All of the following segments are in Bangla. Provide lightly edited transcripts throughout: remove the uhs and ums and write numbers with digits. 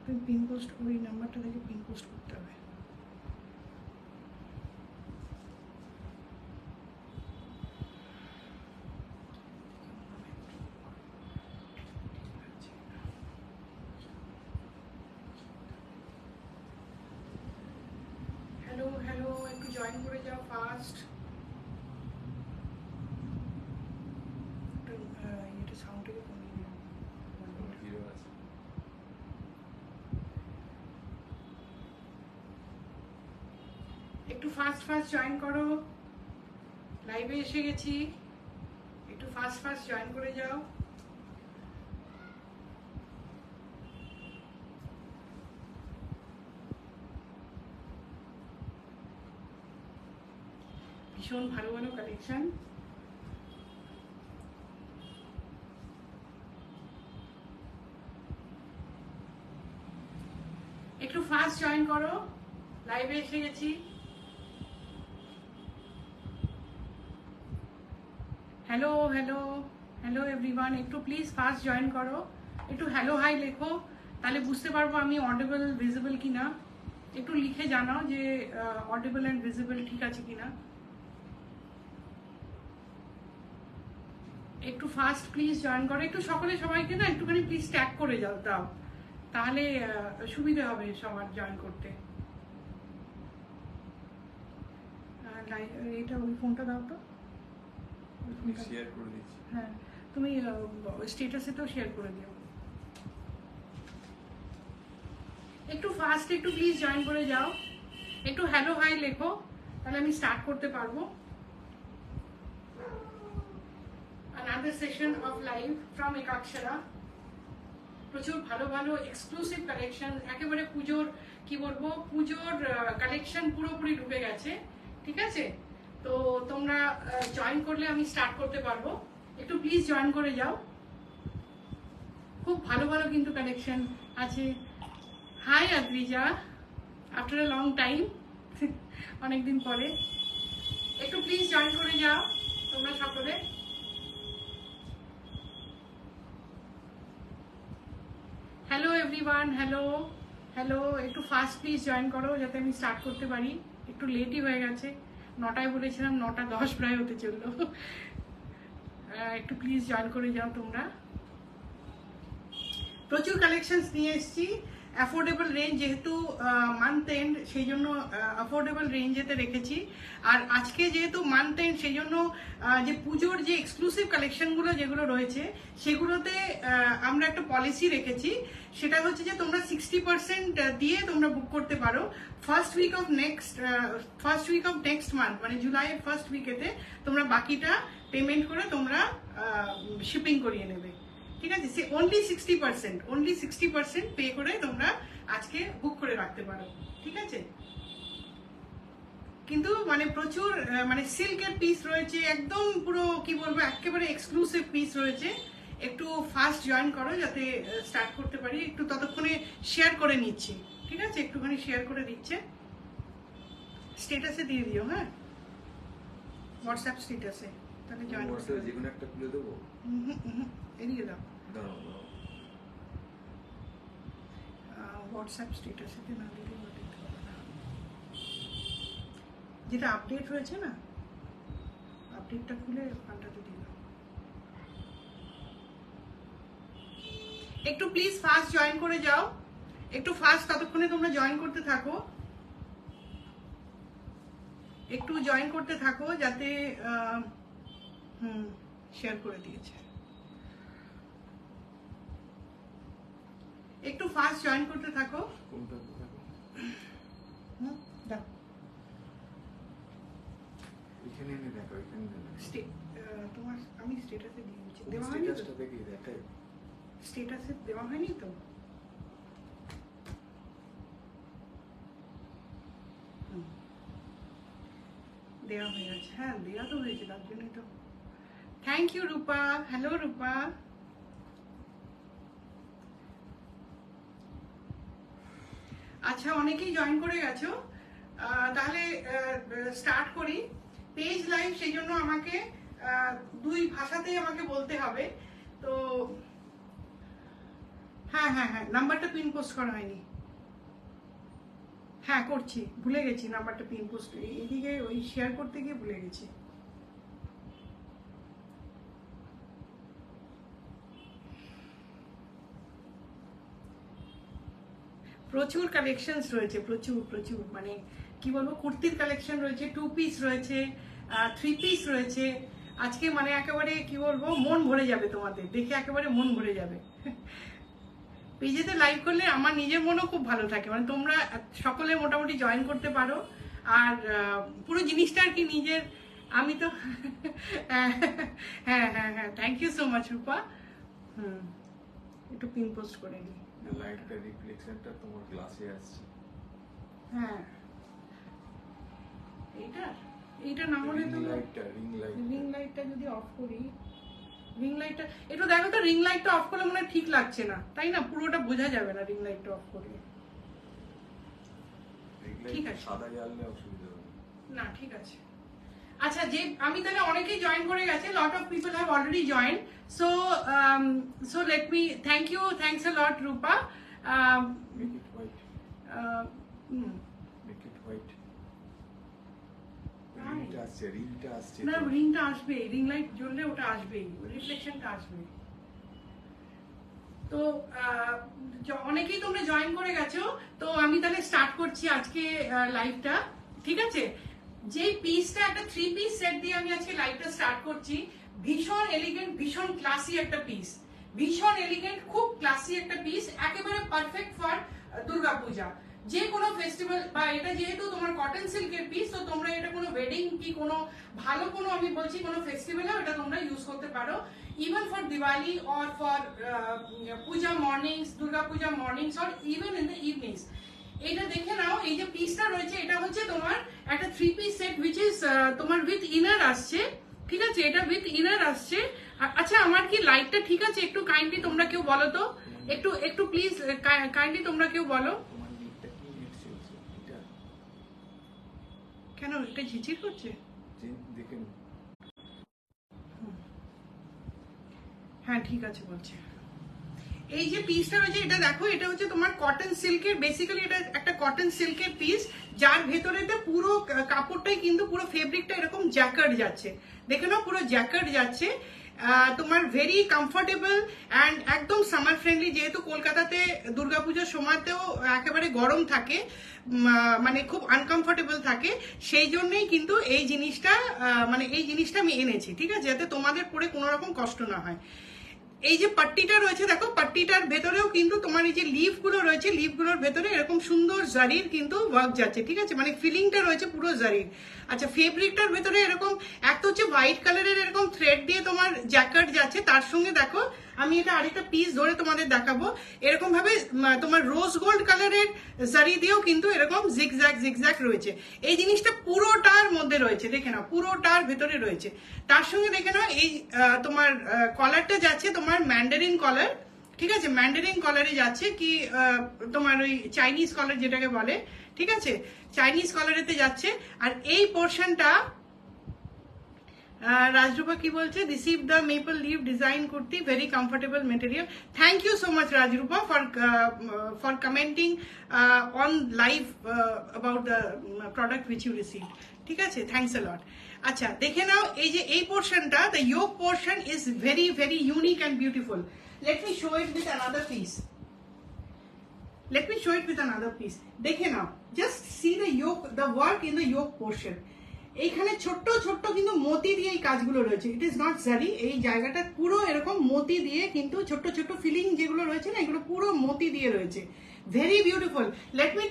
তুমি পিন পোস্ট, ওই নাম্বারটা থেকে পিন পোস্ট করতে হবে। হ্যালো হ্যালো, একটু জয়েন করে যাও ফার্স্ট। এটা সাউন্ডটাকে কমিয়ে দিও। একটু ফাস্ট ফাস্ট জয়েন করো, লাইভে এসে গেছি, একটু ফাস্ট ফাস্ট জয়েন করে যাও। ভীষণ ভালো ভালো কালেকশন। একটু ফাস্ট জয়েন করো, লাইভে এসে গেছি। হ্যালো হ্যালো হ্যালো এভরিওয়ান, একটু প্লিজ ফাস্ট জয়েন করো, একটু হ্যালো হাই লেখো, তাহলে বুঝতে পারবো আমি অডিবল ভিজিবল কিনা। একটু লিখে জানাও যে অডিবল অ্যান্ড ভিজিবল ঠিক আছে কিনা। একটু ফাস্ট প্লিজ জয়েন করো, একটু সকলে সবাইকে না একটুখানি প্লিজ ট্যাগ করে যাও, দাও, তাহলে সুবিধা হবে সবার জয়েন করতে। এটা ওই ফোনটা দাও তো, শেয়ার করে দিচ্ছি। হ্যাঁ তুমি স্ট্যাটাসেতেও শেয়ার করে দিও। একটু ফাস্ট একটু প্লিজ জয়েন করে যাও, একটু হ্যালো হাই লেখো, তাহলে আমি স্টার্ট করতে পারবো। Another session of live from Ekakshara. প্রচুর ভালো ভালো এক্সক্লুসিভ কালেকশন, একেবারে পুজোর কি বলবো, পুজোর কালেকশন পুরোপুরি ঢুকে গেছে, ঠিক আছে? তো তোমরা জয়েন করলে আমি স্টার্ট করতে পারবো। একটু প্লিজ জয়েন করে যাও, খুব ভালো ভালো কিন্তু কালেকশন আছে। Hi Adrija, after a long time, অনেকদিন পরে। একটু প্লিজ জয়েন করে যাও তোমরা সকলে। হ্যালো এভরিওয়ান, হ্যালো হ্যালো, একটু ফাস্ট প্লিজ জয়েন করো যাতে আমি স্টার্ট করতে পারি। একটু লেটই হয়ে গেছে, 9টায় বলেছিলাম, 9:10 প্রায় হতে চললো। একটু প্লিজ জয়েন করে যাও তোমরা। প্রচুর কালেকশনস নিয়ে এসেছি, অ্যাফোর্ডেবল রেঞ্জ, যেহেতু মান্থ এন্ড সেই জন্য অ্যাফোর্ডেবল রেঞ্জেতে রেখেছি। আর আজকে যেহেতু মান্থ এন্ড সেই জন্য যে পুজোর যে এক্সক্লুসিভ কালেকশনগুলো যেগুলো রয়েছে সেগুলোতে আমরা একটা পলিসি রেখেছি, সেটা হচ্ছে যে তোমরা 60% দিয়ে তোমরা বুক করতে পারো। First week of next month, মানে জুলাইয়ের ফার্স্ট উইকেতে তোমরা বাকিটা পেমেন্ট করে তোমরা শিপিং করিয়ে নেবে, ঠিক আছে? সে অনলি 60% পে করে তোমরা আজকে বুক করে রাখতে পারো, ঠিক আছে? কিন্তু মানে প্রচুর মানে সিল্কের পিস রয়েছে, একদম পুরো কি বলবো একেবারে এক্সক্লুসিভ পিস রয়েছে। একটু ফাস্ট জয়েন করো যাতে স্টার্ট করতে পারি। একটু ততক্ষণে শেয়ার করে নিচ্ছি, ঠিক আছে? একটুখানি শেয়ার করে দিচ্ছে, স্ট্যাটাসে দিয়ে দিও, হ্যাঁ, হোয়াটসঅ্যাপ স্ট্যাটাসে, তাহলে জয়েন করতে যে কোনো একটা খুলে দেবো। এদিকে দাও, দাও হোয়াটসঅ্যাপ স্ট্যাটাসে না দিলে দিতে হবে না। যেটা আপডেট হয়েছে না, আপডেটটা খুলে পাল্টাতে দিলাম। একটু প্লিজ ফাস্ট জয়েন করে যাও, একটু ফাস্ট ততক্ষণে তোমরা জয়েন করতে থাকো, একটু জয়েন করতে থাকো যাতে শেয়ার করে দিয়েছে। একটু ফাস্ট জয়েন করতে থাকো। দাও, এখানে এনে দেখো, এখানে তোমার আমি স্ট্যাটাসে দিয়ে দিচ্ছি। দেওয়া হয়নি তো? দেখাই স্ট্যাটাসে দেওয়া হয়নি তো? দেওয়া হয়ে গেছে, হ্যাঁ দেওয়া তো হয়েছে, তার জন্যই তো। থ্যাংক ইউ রূপা, হ্যালো রূপা। আচ্ছা, অনেকেই জয়েন করে গেছো, তাহলে স্টার্ট করি। পেজ লাইভ, সেই জন্য আমাকে দুই ভাষাতেই আমাকে বলতে হবে। তো হ্যাঁ হ্যাঁ হ্যাঁ, নাম্বারটা পিন পোস্ট করা হয়নি। হ্যাঁ করছি, ভুলে গেছি নাম্বারটা পিন পোস্ট, এদিকে ওই শেয়ার করতে গিয়ে ভুলে গেছি। প্রচুর কালেকশনস রয়েছে, প্রচুর প্রচুর, মানে কি বলবো, কুর্তির কালেকশন রয়েছে, 2 পিস রয়েছে, 3 পিস রয়েছে। আজকে মানে একেবারে কি বলবো, মন ভরে যাবে তোমাদের দেখে, একেবারে মন ভরে যাবে। পেজেতে লাইভ করলে আমার নিজের মনও খুব ভালো থাকে, মানে তোমরা সকলে মোটামুটি জয়েন করতে পারো, আর পুরো জিনিসটা আর কি নিজের, আমি তো হ্যাঁ হ্যাঁ হ্যাঁ, থ্যাংক ইউ সো মাচ রূপা। একটু পিন পোস্ট করে নিই। লাইটটা রিফ্লেকশনটা তোমার গ্লাসে আসছে। হ্যাঁ এইটা না হলে তো, রিং লাইটটা যদি অফ করি, রিং লাইটটা একটু দেখো তো, রিং লাইটটা অফ করলে মনে হয় ঠিক লাগছে না, তাই না? পুরোটা বোঝা যাবে না রিং লাইটটা অফ করলে। ঠিক আছে, সাদা জ্বাললে অসুবিধা হবে না, ঠিক আছে। আচ্ছা, যে আমি তাহলে অনেকেই জয়েন করে গেছে, lot of people have already join, so let me thank you, thanks a lot Rupa. Make it white, make it white. রিংটা আসছে না, রিংটা আসবে, রিং লাইট জ্বললে ওটা আসবেই, রিফ্লেকশনটা আসবে। তো অনেকেই তোমরা জয়েন করে গেছো, তো আমি তাহলে স্টার্ট করছি আজকে লাইভটা, ঠিক আছে? যে পিসটা, একটা 3 পিস সেট দিয়ে আমি আজকে লাইভটা স্টার্ট করছি। ভীষণ এলিগেন্ট, ভীষণ ক্লাসি একটা পিস, ভীষণ এলিগেন্ট, খুব ক্লাসি একটা পিস, একেবারে পারফেক্ট ফর দুর্গাপূজা, যে কোনো ফেস্টিভ্যাল, বা এটা যেহেতু তোমার কটন সিল্কের পিস, তো তোমরা এটা কোনো ওয়েডিং কি কোনো ভালো কোনো, আমি বলছি কোনো ফেস্টিভ্যালেও এটা তোমরা ইউজ করতে পারো, even for Diwali or for Puja mornings, Durga Puja mornings, or even in the evenings. এটা দেখে নাও, এই যে পিসটা রয়েছে, এটা হচ্ছে তোমার একটা 3 পিস সেট, উইচ ইজ তোমার উইথ ইনার আসছে, ঠিক আছে? এটা উইথ ইনার আসছে। আচ্ছা, আমার কি লাইটটা ঠিক আছে? একটু কাইন্ডলি তোমরা কেউ বলো তো, একটু প্লিজ কাইন্ডলি তোমরা কেউ বলো। কেন এটা ঝিঝির করছে? হ্যাঁ ঠিক আছে বলছে। এই যে পিসটা রয়েছে, এটা দেখো, এটা হচ্ছে তোমার কটন সিল্কের, বেসিক্যালি এটা একটা কটন সিল্কের পিস, যার ভেতরেতে পুরো কাপড়টাই কিন্তু পুরো ফেব্রিকটা এরকম জ্যাকেট যাচ্ছে, দেখে নাও পুরো জ্যাকেট যাচ্ছে। তোমার ভেরি কমফোর্টেবল অ্যান্ড একদম সামার ফ্রেন্ডলি, যেহেতু কলকাতাতে দুর্গাপুজোর সময়তেও একেবারে গরম থাকে, মানে খুব আনকমফোর্টেবল থাকে, সেই জন্যই কিন্তু এই জিনিসটা, মানে এই জিনিসটা আমি এনেছি, ঠিক আছে, যাতে তোমাদের পরে কোনো রকম কষ্ট না হয়। এই যে পাট্টিটা রয়েছে, দেখো পাট্টিটার ভেতরেও কিন্তু তোমার এই যে লিফ গুলো রয়েছে, লিফ গুলোর ভেতরে এরকম সুন্দর জারির কিন্তু ওয়ার্ক যাচ্ছে, ঠিক আছে, মানে ফিলিংটা রয়েছে পুরো জারির। আচ্ছা, ফেব্রিকটার ভেতরে এরকম একটা হচ্ছে হোয়াইট কালারের এরকম থ্রেড দিয়ে তোমার জ্যাকেট যাচ্ছে, তার সঙ্গে দেখো আমি এটা আরেকটা পিস ধরে তোমাদের দেখাবো, এরকম ভাবে তোমার রোজ গোল্ড কালারের জারি দিয়েও কিন্তু এরকম জিগজ্যাগ রয়েছে। এই জিনিসটা পুরোটার মধ্যে রয়েছে, দেখে নাও পুরোটার ভেতরে রয়েছে। তার সঙ্গে দেখে নাও এই তোমার কলারটা যাচ্ছে তোমার ম্যান্ডারিন কলার, ঠিক আছে, ম্যান্ডারিন কলারে যাচ্ছে, কি তোমার ওই চাইনিজ কলার যেটাকে বলে, ঠিক আছে, চাইনিজ কলারেতে যাচ্ছে। আর এই পোর্শনটা রাজরূপা কি বলছে, receive the maple leaf design kurti, very comfortable material. Thank you so much Rajrupa for commenting on live about the product which you receive, ঠিক আছে, থ্যাংকস আ লট। আচ্ছা, দেখে নাও এই যে এই পোর্শনটা, the yoke portion is very very unique and beautiful. Let me show it with another piece. দেখে নাও, just see the yoke, the work in the yoke portion. এইখানে ছোট্ট ছোট্ট কিন্তু মতি দিয়ে এই কাজগুলো রয়েছে, ইট ইজ নট জারি, এই জায়গাটা পুরো এরকম মতি দিয়ে কিন্তু ছোট্ট ছোট্ট ফিলিং যেগুলো রয়েছে না, এগুলো পুরো মতি দিয়ে রয়েছে, very beautiful. Let me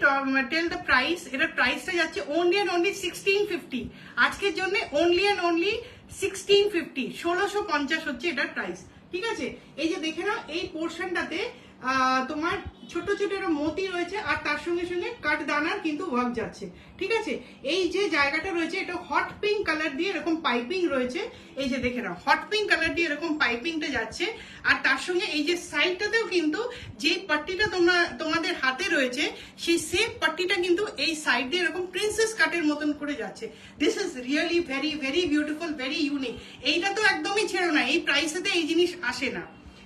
tell the price. এটার প্রাইসটা যাচ্ছে অনলি অ্যান্ড অনলি 1650, আজকের জন্য অনলি অ্যান্ড অনলি 1650, 1650 হচ্ছে এটার প্রাইস, ঠিক আছে। এই যে দেখে নাও, এই পোর্শনটাতে তোমার ছোট ছোট এরকম মতি রয়েছে, আর তার সঙ্গে সঙ্গে কাট দানার কিন্তু ওয়ার্ক যাচ্ছে, ঠিক আছে। এই যে জায়গাটা রয়েছে, এটা হট পিঙ্ক কালার দিয়ে এরকম পাইপিং রয়েছে, এই যে দেখে নাও হট পিঙ্ক কালার দিয়ে এরকম পাইপিংটা যাচ্ছে। আর তার সঙ্গে এই যে সাইডটাতেও কিন্তু যে পাট্টিটা তোমাদের হাতে রয়েছে, সেই সেম পাট্টিটা কিন্তু এই সাইড দিয়ে এরকম প্রিন্সেস কাটের মতন করে যাচ্ছে। This is really very very beautiful, very unique. এইটা তো একদমই ছেড়ো না, এই প্রাইসেতে এই জিনিস আসে না,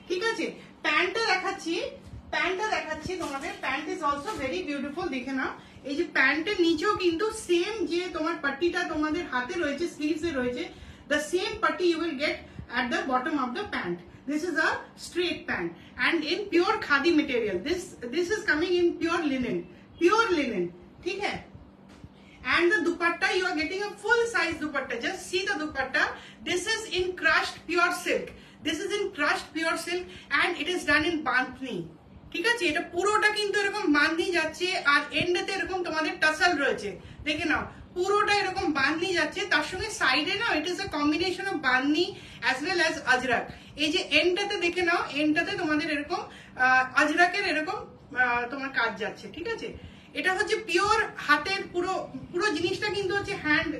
ঠিক আছে। প্যান্টটা দেখাচ্ছি, প্যান্টটা দেখাচ্ছি তোমাদের। Pant is also very beautiful, দেখে নাও। এই যে প্যান্টের নিচেও কিন্তু সেম যে তোমার পাট্টিটা তোমাদের হাতে রয়েছে, স্লিভস এ রয়েছে, the same putty you will get at the bottom of the pant. This is a straight pant and in pure khadi material. This is coming in pure linen, ठीक है? And the dupatta, you are getting a full size dupatta. Just see the dupatta. This is in crushed pure silk. This is in crushed pure silk and it is done in bandhni. ঠিক আছে, এটা পুরোটা কিন্তু এরকম বাঁধনি যাচ্ছে আর এন্ডেতে এরকম তোমাদের টাসাল রয়েছে, দেখে নাও পুরোটা এরকম বাঁধনি যাচ্ছে। তার সঙ্গে সাইডে না it is a combination of bandhani as well as Ajrak. এই যে এন্ডটাতে দেখে নাও, এন্ডটাতে তোমাদের এরকম আজরাকের এরকম তোমার কাজ যাচ্ছে, ঠিক আছে। এটা হচ্ছে পিওর হাতের পুরো জিনিসটা কিন্তু হচ্ছে হ্যান্ড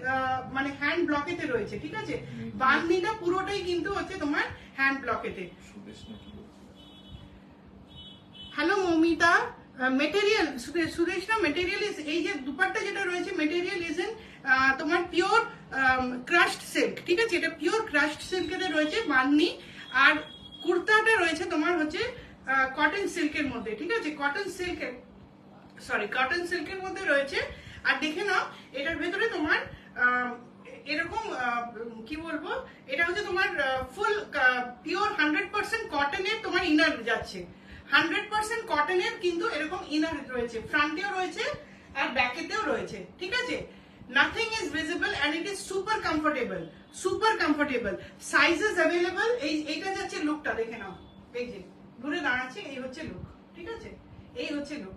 মানে হ্যান্ড ব্লকেতে রয়েছে, ঠিক আছে। বাঁধনিটা পুরোটাই কিন্তু হচ্ছে তোমার হ্যান্ড ব্লকেতে। হ্যালো মৌমিতা, মেটেরিয়াল সুদেশ না, মেটেরিয়াল ইজ এই যে দুপাট্টা যেটা রয়েছে মেটেরিয়াল ইজ ইন তোমার পিওর ক্রাশড সিল্ক, ঠিক আছে। এটা পিওর ক্রাশড সিল্কের রয়েছে বাঁধনি, আর কুর্তাটা রয়েছে তোমার হচ্ছে কটন সিল্কের মধ্যে, ঠিক আছে। কটন সিল্কের মধ্যে রয়েছে। আর দেখে নাও এটার ভেতরে তোমার এরকম কি বলবো, এটা হচ্ছে তোমার ফুল পিওর 100% কটনের তোমার ইনার যাচ্ছে। 100% কটনের কিন্তু এরকম ইনার রয়েছে, ফ্রন্টেও রয়েছে আর ব্যাকেতেও রয়েছে, ঠিক আছে। Nothing is visible and it is super comfortable. Sizes available. এইটা যাচ্ছে লুকটা, দেখে নাও, এই যে দূরে দাঁড়াচ্ছে, এই হচ্ছে লুক, ঠিক আছে। এই হচ্ছে লুক,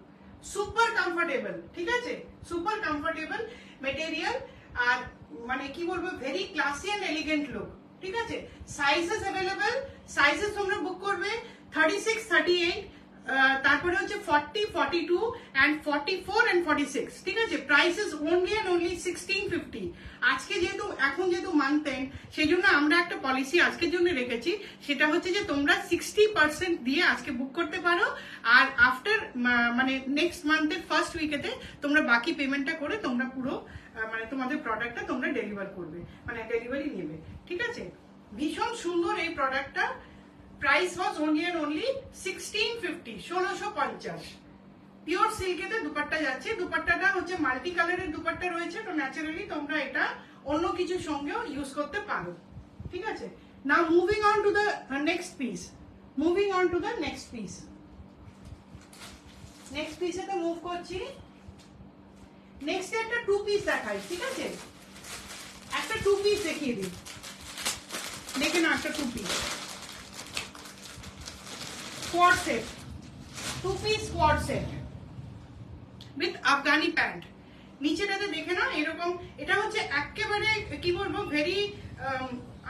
সুপার কমফোর্টেবল, ঠিক আছে। সুপার কমফোর্টেবল মেটেরিয়াল আর মানে কি বলবো, very classy and elegant look, ঠিক আছে। সাইজেস অ্যাভেলেবল, সাইজেস তোমরা বুক করবে 36, 38, তারপরে হচ্ছে 40, 42 and 44 and 46, ঠিক আছে। Price is only and only 1650। আজকে এখন যেহেতু মান্থ এন্ড, সেই জন্য আমরা একটা পলিসি আজকের জন্য রেখেছি, সেটা হচ্ছে যে তোমরা 60% দিয়ে আজকে বুক করতে পারো, আর আফটার মানে নেক্সট মান্থের ফার্স্ট উইকেতে তোমরা বাকি পেমেন্টটা করে তোমরা পুরো মানে তোমাদের প্রোডাক্টটা তোমরা ডেলিভার করবে, মানে ডেলিভারি নেবে, ঠিক আছে। ভীষণ সুন্দর এই প্রোডাক্টটা। Price was only and only 1650, 1650। Pure সিল্কেতে দুপাট্টা যাচ্ছে। দুপাট্টাটা হচ্ছে মাল্টি কালারের দুপাট্টা রয়েছে, তো ন্যাচারালি তোমরা এটা অন্য কিছুর সঙ্গেও ইউজ করতে পারো, ঠিক আছে। Now moving on to the next piece. Next পিসেতে মুভ করছি। নেক্সট একটা টু পিস দেখাই, ঠিক আছে। একটা টু পিস দেখিয়ে দিই, দেখে না, একটা two piece quad set, two-piece quad set with Afghani pant। নিচেটাতে দেখে না এরকম, এটা হচ্ছে একেবারে কি বলবো, very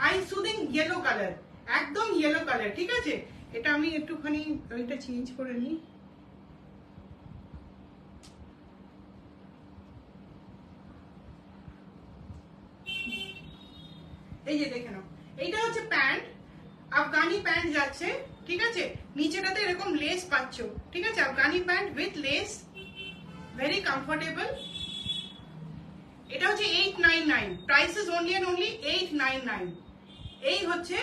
eye soothing yellow colour, একদম ইয়েলো কালার, ঠিক আছে। এটা আমি একটুখানি এটা চেঞ্জ করে নিই। এই যে দেখে নাও, এইটা হচ্ছে প্যান্ট, আফগানি প্যান্ট যাচ্ছে, ঠিক আছে। নিচেটাতে এরকম লেস পাচ্ছ, ঠিক আছে। Afghani pant with lace, very comfortable. এটা হচ্ছে 899, price is only and only 899। এই হচ্ছে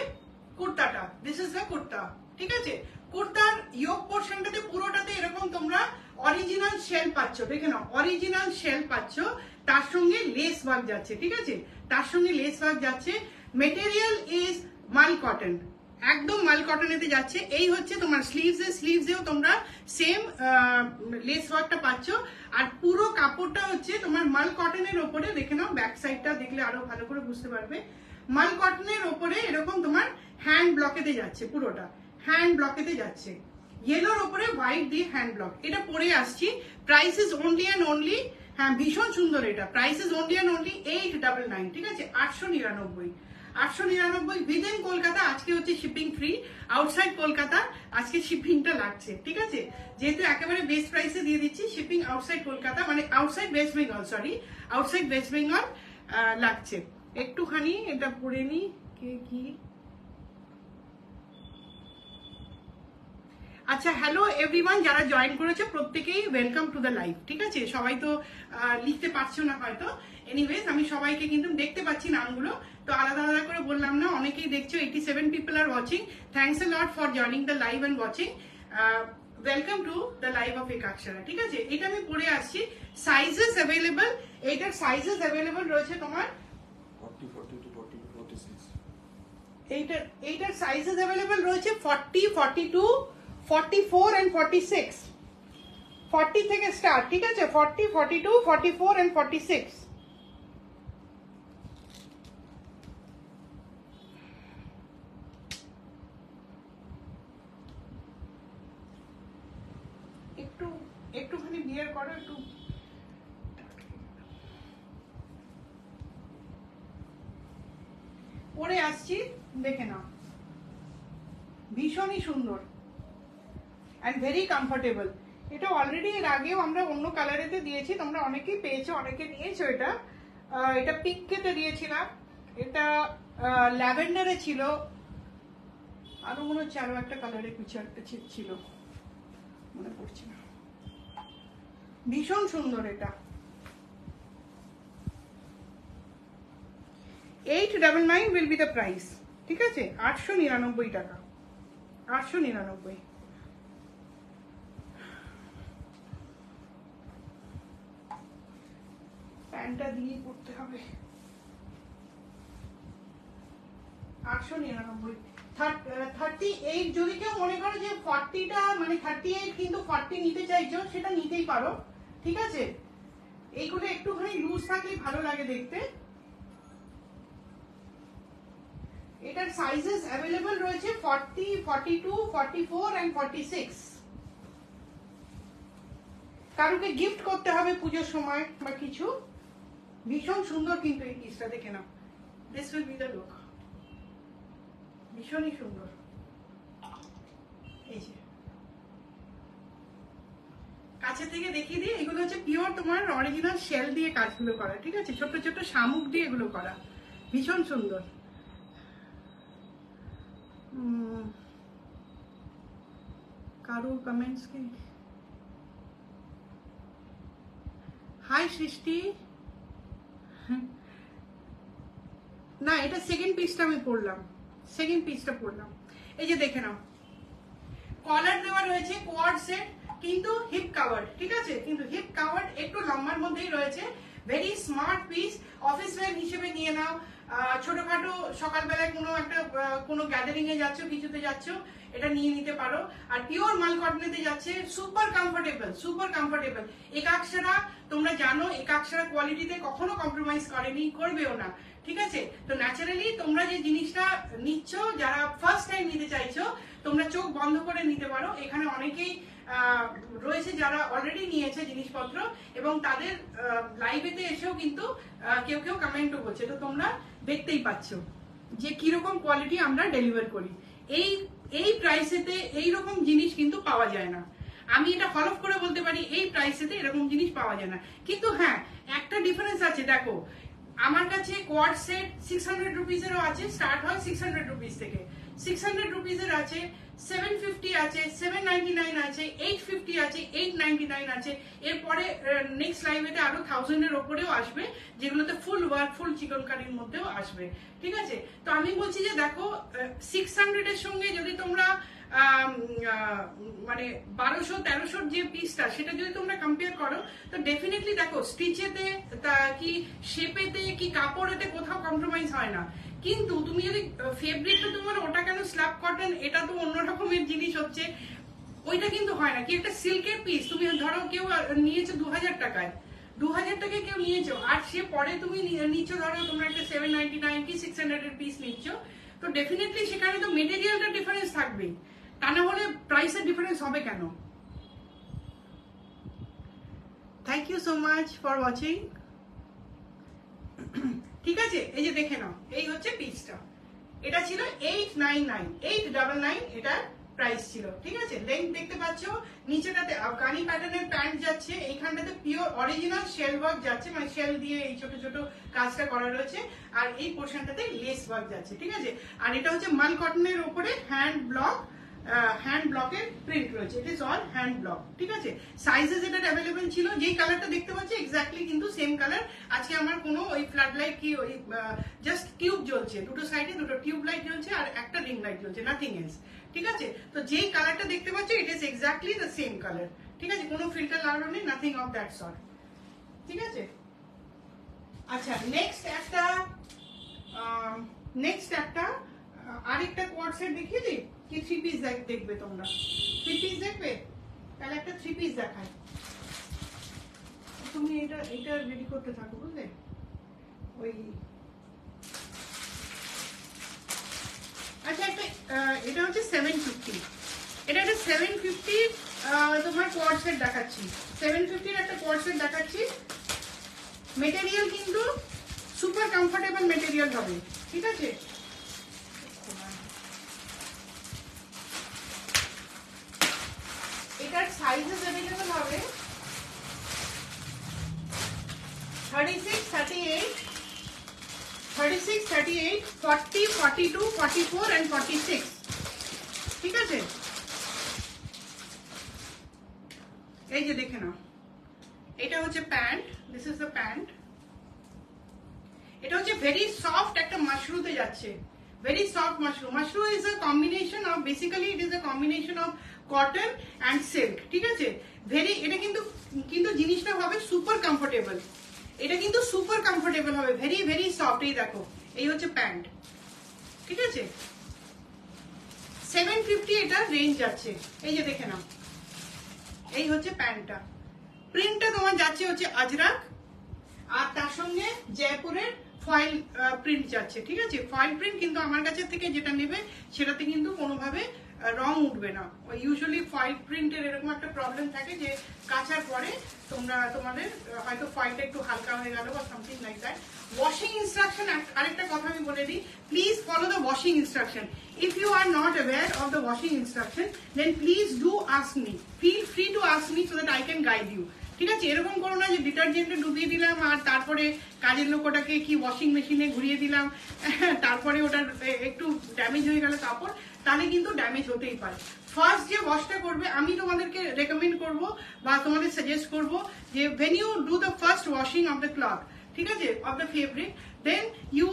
কুর্তাটা, দিস ইজ দ্য কুর্তা, ঠিক আছে। কুর্তার ইয়োক পোর্শনটাতে পুরোটাতে এরকম তোমরা অরিজিনাল শেল পাচ্ছ, দেখে নাও, অরিজিনাল শেল পাচ্ছ, তার সঙ্গে লেস ওয়ার্ক যাচ্ছে, ঠিক আছে। তার সঙ্গে লেস ওয়ার্ক যাচ্ছে। মেটেরিয়াল ইজ মাল কটন, একদম মাল কটনেতে যাচ্ছে। এই হচ্ছে তোমার স্লিভসেও তোমরা সেম লেস ওয়ার্কটা পাচ্ছ, আর পুরো কাপড়টা হচ্ছে তোমার মাল কটনের ওপরে, দেখে নাও, ব্যাক সাইডটা দেখলে আরো ভালো করে বুঝতে পারবে। মাল কটনের ওপরে এরকম তোমার হ্যান্ড ব্লকেতে যাচ্ছে, পুরোটা হ্যান্ড ব্লকেতে যাচ্ছে, ইয়েলোর ওপরে হোয়াইট দিয়ে হ্যান্ড ব্লক। এটা পরে আসছি। Price is only and only, হ্যাঁ ভীষণ সুন্দর এটা। Price is only and only 899, ঠিক আছে। 899 উইদিন কলকাতা। আজকে হচ্ছে শিপিং ফ্রি, আউটসাইড কলকাতা আজকে শিপিংটা লাগছে, ঠিক আছে। যেহেতু একেবারে বেস্ট প্রাইসে দিয়ে দিচ্ছি, শিপিং আউটসাইড কলকাতা মানে outside West Bengal, sorry, outside West Bengal লাগছে। একটুখানি এটা পরে নি, কি আচ্ছা, হ্যালো এভরিওয়ান, যারা জয়েন করেছে প্রত্যেকেই ওয়েলকাম টু দ্য লাইভ, ঠিক আছে। সবাই তো লিখতে পারছো না হয়তো, এনিওয়েজ আমি সবাইকে কিন্তু দেখতে পাচ্ছি নামগুলো, তো আলাদা আলাদা করে বললাম না। অনেকেই দেখছো, 87 people are watching. Thanks a lot for joining the live and watching. Welcome to the live of Ekakshara. ঠিক আছে, এটা আমি পরে আসছি। সাইজেস অ্যাভেলেবল, এইটার সাইজেস অ্যাভেলেবল রয়েছে তোমার 40, 42, 46. এইটার সাইজেস অ্যাভেলেবল রয়েছে 40, 42, 44 and 46। 40 থেকে স্টার্ট, ঠিক আছে, 40, 42, 44 and 46। একটুখানি বিয়ার করো, একটু পরে আসছি, দেখে নাও। ভীষণই সুন্দর অ্যান্ড ভেরি কমফোর্টেবল। এটা অলরেডি এর আগেও আমরা অন্য কালারেতে দিয়েছি, তোমরা অনেকেই পেয়েছো, অনেকে নিয়েছো। এটা পিঙ্কেতে দিয়েছিলাম, এটা ল্যাভেন্ডারে ছিল, আরো মনে হচ্ছে আরো একটা কালারে কিছু একটা ছিল, মনে পড়ছে না। ভীষণ সুন্দর এটা। 899 will be the price। ঠিক আছে, 899 টাকা, 899। প্যান্টটা দিয়ে পড়তে হবে। 899। 38 যদি কেউ মনে করো যে 40টা মানে 38 কিন্তু 40 নিতে চাইছো, সেটা নিতেই পারো। ঠিক আছে, এইগুলো একটুখানি লুজ থাকলে ভালো লাগে দেখতে। এটার সাইজেস অ্যাভেলেবল রয়েছে 40, 42, 44 and 46। কারোকে গিফট করতে হবে পুজোর সময় বা কিছু। ভীষণ সুন্দর কিন্তু এই পিসটা, দেখে নাও। This will be the look. ভীষণই সুন্দর। এই যে কাছে থেকে দেখিয়ে দিই, এগুলো হচ্ছে পিওর তোমার অরিজিনাল শেল দিয়ে কাজগুলো করা। ঠিক আছে, ছোট ছোট শামুক দিয়ে এগুলো করা, ভীষণ সুন্দর। কারো কমেন্টস কি? হাই সৃষ্টি। না, এটা সেকেন্ড পিসটা আমি পড়লাম, সেকেন্ড পিসটা পড়লাম। এই যে দেখে নাও, কলার দেওয়া রয়েছে, কোয়াড সেট, কিন্তু হিপ কাভার্ড। ঠিক আছে, কিন্তু হিপ কাভার্ড, একটু লম্বার মধ্যেই রয়েছে। Very smart piece, office wear হিসেবে নিয়ে নাও। ছোটখাটো সকালবেলায় কোনো গ্যাদারিং এ যাচ্ছ, কিছুতে যাচ্ছ, এটা নিয়ে নিতে পারো। আর পিওর মাল কটনেতে যাচ্ছে, সুপার কমফোর্টেবল, সুপার কমফোর্টেবল। একাক্ষরা তোমরা জানো, একাক্ষরা কোয়ালিটিতে কখনো কম্প্রোমাইজ করেনি, করবেও না। ঠিক আছে, তো ন্যাচারালি তোমরা যে জিনিসটা নিচ্ছ, যারা ফার্স্ট টাইম নিতে চাইছো, তোমরা চোখ বন্ধ করে নিতে পারো। এখানে অনেকেই রয়েছে যারা অলরেডি নিয়েছে জিনিসপত্র, এবং তাদের লাইভেতে এসেও কিন্তু কেউ কেউ কমেন্টও করছে। তো তোমরা দেখতেই পাচ্ছ যে কিরকম কোয়ালিটি আমরা ডেলিভার করি। এই প্রাইসেতে এইরকম জিনিস কিন্তু পাওয়া যায় না। আমি এটা হলফ করে বলতে পারি, এই প্রাইসেতে এরকম জিনিস পাওয়া যায় না। কিন্তু হ্যাঁ, একটা ডিফারেন্স আছে। দেখো, আমার কাছে কোয়াড সেট 600 রুপিসেরও আছে, স্টার্ট হয় 600 রুপিস থেকে। 600 রুপিসের আছে, 750 আছে, 799 আছে, 850 আছে, 899 আছে। এরপরে নেক্সট লাইভেতে আরো 1000 এর ওপরেও আসবে, যেগুলোতে ফুল ওয়ার্ক, ফুল চিকনকারির মধ্যেও আসবে। ঠিক আছে, তো আমি বলছি যে দেখো, 600 এর সঙ্গে যদি তোমরা মানে 1200-1300 যে পিসটা, সেটা যদি তোমরা কম্পেয়ার করো, তো ডেফিনেটলি দেখো স্টিচেতে কি শেপেতে কি কাপড়েতে কোথাও কম্প্রোমাইজ হয় না। কিন্তু তুমি যদি ফেব্রিকটা তোমার ওটা কেন স্ল্যাব কটন, এটা তো অন্য রকমের জিনিস হচ্ছে, ওইটা কিন্তু হয় না। কি একটা সিল্কের পিস তুমি ধরো কেউ নিয়েছো 2000 টাকায়, 2000 টাকায় কেউ নিয়েছো, আর সে পরে তুমি নিচ্ছ ধরো তোমরা একটা 799 কি 600 এর পিস নিচ্ছ, তো ডেফিনেটলি সেখানে তো মেটেরিয়ালটা ডিফারেন্স থাকবেই, তা না হলে প্রাইসের ডিফারেন্স হবে কেন? Thank you so much for watching. ঠিক আছে, এই যে দেখে নাও, এই হচ্ছে পিসটা। এটা ছিল 899, 899 এটার প্রাইস ছিল। ঠিক আছে, লেন্থ দেখতে পাচ্ছ, নিচেটাতে আফগানি প্যাটার্নের প্যান্ট যাচ্ছে, এইখানটাতে পিওর অরিজিনাল শেল ওয়ার্ক যাচ্ছে, মানে শেল দিয়ে এই ছোট ছোট কাজটা করা রয়েছে, আর এই পোর্শনটাতে লেস ওয়ার্ক যাচ্ছে। ঠিক আছে, আর এটা হচ্ছে মাল কটনের উপরে হ্যান্ড ব্লকের প্রিন্ট রয়েছে। It is all hand block. ঠিক আছে, সাইজেস এটার অ্যাভেলেবল ছিল, যেই কালারটা দেখতে পাচ্ছি এক্স্যাক্টলি কিন্তু সেম কালার। আজকে আমার কোনো ওই ফ্ল্যাড লাইট কি ওই জাস্ট টিউব জ্বলছে, দুটো সাইডে দুটো টিউব লাইট জ্বলছে আর একটা রিং লাইট জ্বলছে, নাথিং এলস। ঠিক আছে? তো যেই কালারটা দেখতে পাচ্ছ it is exactly the same colour, ঠিক আছে? কোনো ফিল্টার লাগানো নেই, নাথিং অফ দ্যাট সর্ট, ঠিক আছে? আচ্ছা, নেক্সট একটা আরেকটা কোয়ার্ড সেট দেখিয়ে দিই কি 3 পিস দেখবে তোমরা? 3 পিস দেখবে? তাহলে একটা 3 পিস দেখাই। তুমি এটা রেডি করতে থাকো, বুঝলে? ওই আচ্ছা, একটা এটা হচ্ছে 750, এটা একটা 750 তোমার কোয়ার্ড সেট দেখাচ্ছি। 750 একটা কোয়ার্ড সেট দেখাচ্ছি। মেটেরিয়াল কিন্তু সুপার কমফোর্টেবল মেটেরিয়াল হবে, ঠিক আছে? এটার সাইজেস अवेलेबल হবে 36, 38, 40, 42, 44 and 46, ঠিক আছে? এই যে দেখে নাও, এটা হচ্ছে pant, this is the pant. এটা হচ্ছে ভেরি সফট একটা মাশরুতে যাচ্ছে, very soft Mashru. Mashru is a combination of, basically it is a combination of cotton and silk, ঠিক আছে? এটা কিন্তু জিনিসটা হবে সুপার কমফোর্টেবল, এটা কিন্তু সুপার কমফোর্টেবল হবে, ভেরি ভেরি সফট। এই দেখো, এই হচ্ছে প্যান্ট, ঠিক আছে? 750 এটা রেঞ্জ যাচ্ছে, এই যে দেখে নাও, এই হচ্ছে প্যান্টটা। প্রিন্টটা তোমার যাচ্ছে হচ্ছে আজরাক, আর তার সঙ্গে জয়পুরের ফয়েল প্রিন্ট যাচ্ছে, ঠিক আছে? ফয়েল প্রিন্ট, কিন্তু আমার কাছে থেকে যেটা নেবে সেটাতে কিন্তু কোনোভাবে রং উঠবে না। ইউজুয়ালি ফয়েল প্রিন্টের এরকম একটা প্রবলেম থাকে যে কাচার পরে তোমাদের হয়তো ফয়েলটা একটু হালকা হয়ে গেল বা something like that. Washing instruction, আরেকটা কথা আমি বলে দিই, please follow the washing instruction. If you are not aware of the washing instruction, then please do ask me, feel free to ask me so that I can guide you, ঠিক আছে? এরকম করো না যে ডিটারজেন্টে ডুবিয়ে দিলাম আর তারপরে কাজের লোক ওটাকে কি ওয়াশিং মেশিনে ঘুরিয়ে দিলাম, তারপরে ওটার একটু ড্যামেজ হয়ে গেল কাপড়, তাহলে কিন্তু ড্যামেজ হতেই পারে। ফার্স্ট যে ওয়াশটা করবে, আমি তোমাদেরকে রেকমেন্ড করব বা তোমাদের সাজেস্ট করব যে when you do the first washing of the cloth, ঠিক আছে, of the fabric, then you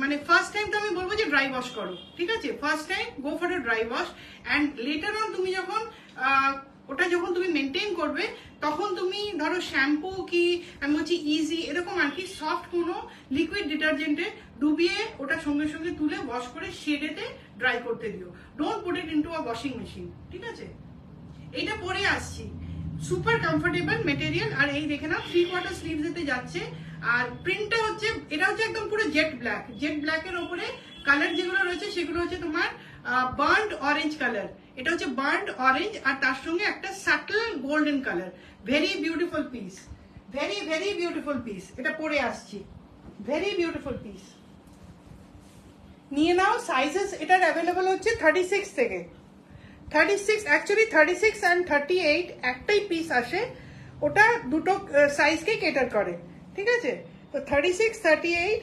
মানে ফার্স্ট টাইম তো আমি বলবো যে ড্রাই ওয়াশ করো, ঠিক আছে? First time go for a dry wash, and letter on তুমি যখন ওটা যখন তুমি মেনটেন করবে, তখন তুমি ধরো শ্যাম্পু কি আমি বলছি ইজি এরকম আর কি সফট কোনো লিকুইড ডিটারজেন্টে ডুবিয়ে ওটা সঙ্গে সঙ্গে তুলে ওয়াশ করে শেডেতে ড্রাই করতে দিও। Don't put it into a washing machine, ঠিক আছে? এইটা পরে আসছি, সুপার কমফোর্টেবল মেটেরিয়াল। আর এই দেখে নাও 3/4 স্লিভস এতে যাচ্ছে, আর প্রিন্টটা হচ্ছে, এটা হচ্ছে একদম পুরো জেট ব্ল্যাকের ওপরে কালার যেগুলো রয়েছে সেগুলো হচ্ছে তোমার বার্ন্ড অরেঞ্জ কালার। এটা হচ্ছে বার্ন্ড অরেঞ্জ আর তার সঙ্গে একটা subtle golden colour. Very beautiful piece, very very beautiful piece. এটা পরে আসছি, ভেরি বিউটিফুল পিস। নিয়ে নাও। সাইজেস এটার অ্যাভেলেবল হচ্ছে 36 থেকে 36, অ্যাকচুয়ালি 36 অ্যান্ড 38 একটাই পিস আসে, ওটা দুটো সাইজকে কেটার করে, ঠিক আছে? তো 36, 38,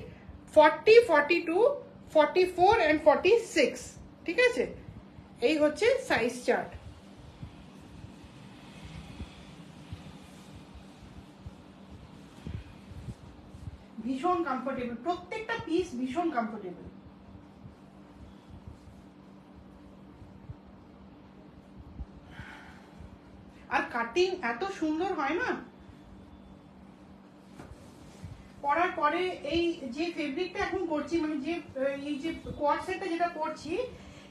40, 42, 44 অ্যান্ড 46, ঠিক আছে? এই হচ্ছে সাইজ চার্ট। ভীষণ কমফোর্টেবল, প্রত্যেকটা পিস ভীষণ কমফোর্টেবল। আর কাটিং এত সুন্দর হয় না, পরার পরে এই যে ফেব্রিকটা এখন করছি, মানে যে এই যে কোয়ার্ড সেটটা যেটা করছি,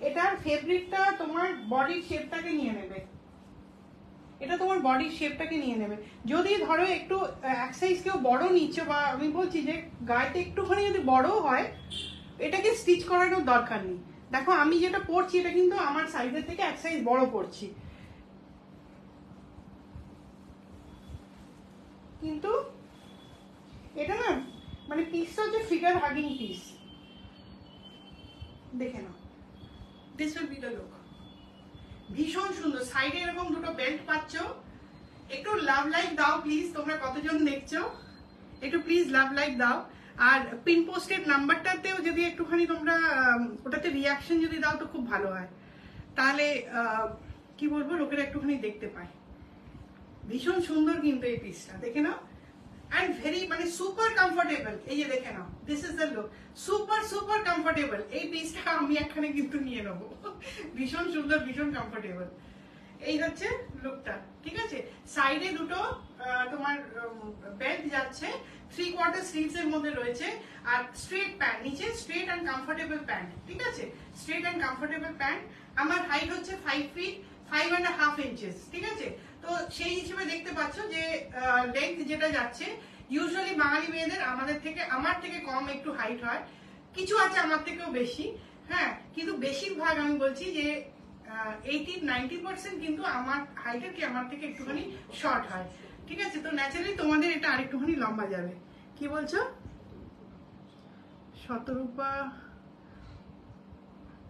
এটার ফেব্রিকটা তোমার বডির শেপটাকে নিয়ে নেবে, এটা তোমার বডির শেপটাকে নিয়ে নেবে। যদি ধরো একটু এক সাইজ কেউ বড় নিচ্ছ, বা আমি বলছি যে গায়েতে একটুখানি যদি বড় হয়, এটাকে স্টিচ করানোর দরকার নেই। দেখো আমি যেটা পরছি এটা কিন্তু আমার সাইজের থেকে এক সাইজ বড় পরছি, কিন্তু এটা না মানে পিসটা হচ্ছে ফিগার হাগিং পিস। দেখে নাও, this will be the look. ভীষণ সুন্দর। সাইডে এরকম দুটো বেল্ট পাচ্ছ। একটু লাভ লাইক দাও প্লিজ, তোমরা কতজন দেখছো, একটু প্লিজ লাভ লাইক দাও। আর পিন পোস্টেড নাম্বারটাতেও যদি একটুখানি তোমরা ওটাতে রিয়াকশন যদি দাও তো খুব ভালো হয়, তাহলে কি বলবো লোকেরা একটুখানি দেখতে পায়। ভীষণ সুন্দর কিন্তু এই পিসটা, দেখে নাও। অ্যান্ড ভেরি মানে সুপার কমফোর্টেবল। এই যে দেখে নাও, this is the look, super super comfortable. এই পিসটা আমি একখানে কিন্তু নিয়ে নেবো, ভীষণ সুন্দর, ভীষণ কমফোর্টেবল। এই হচ্ছে লুকটা, ঠিক আছে। সাইডে দুটো তোমার বেল্ট যাচ্ছে, 3/4 স্লিভস এর মধ্যে রয়েছে, আর স্ট্রেট প্যান্ট, নিচে স্ট্রেট এন্ড কমফোর্টেবল প্যান্ট, ঠিক আছে, স্ট্রেট এন্ড কমফোর্টেবল প্যান্ট। আমার হাইট হচ্ছে 5 feet 5.5 inches, ঠিক আছে। তো সেই হিসেবে দেখতে পাচ্ছ যে লেন্থ যেটা যাচ্ছে, ইউজুয়ালি বাঙালি মেয়েদের আমার থেকে কম একটু হাইট হয়, কিছু আছে আমার থেকেও বেশি, হ্যাঁ, কিন্তু বেশিরভাগ আমি বলছি যে 80-90% কিন্তু আমার হাইটের কি আমার থেকে একটুখানি শর্ট হয়, ঠিক আছে। তো ন্যাচারালি তোমাদের এটা আরেকটুখানি লম্বা যাবে। কি বলছো শতরূপা?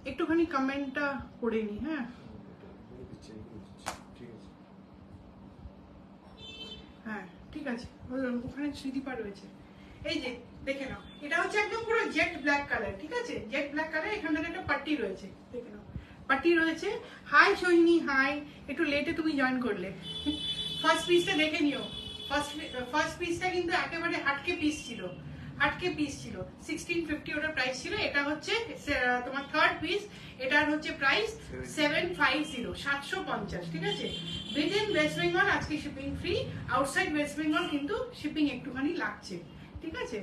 একটুখানি কমেন্টটা পড়ে নি, হ্যাঁ। হ্যাঁ ঠিক আছে, ওখানে স্মৃতিপা রয়েছে। এই যে দেখে নাও, এটা হচ্ছে একদম পুরো জেট ব্ল্যাক কালার, ঠিক আছে, জেট ব্ল্যাক কালার। এখানে একটা পাট্টি রয়েছে, দেখে নাও, পাট্টি রয়েছে। হাই সোহিনী, হাই, একটু লেটে তুমি জয়েন করলে। ফার্স্ট পিসটা দেখে নিও, ফার্স্ট পিসটা কিন্তু একেবারে হাটকে পিস ছিল, হাটকে পিস ছিল, 1650 ওটার প্রাইস ছিল। এটা হচ্ছে তোমার থার্ড পিস, এটার হচ্ছে প্রাইস 750, 750, ঠিক আছে। উইদিন ওয়েস্ট বেঙ্গল আজকে shipping free, outside West Bengal কিন্তু শিপিং একটুখানি লাগছে, ঠিক আছে।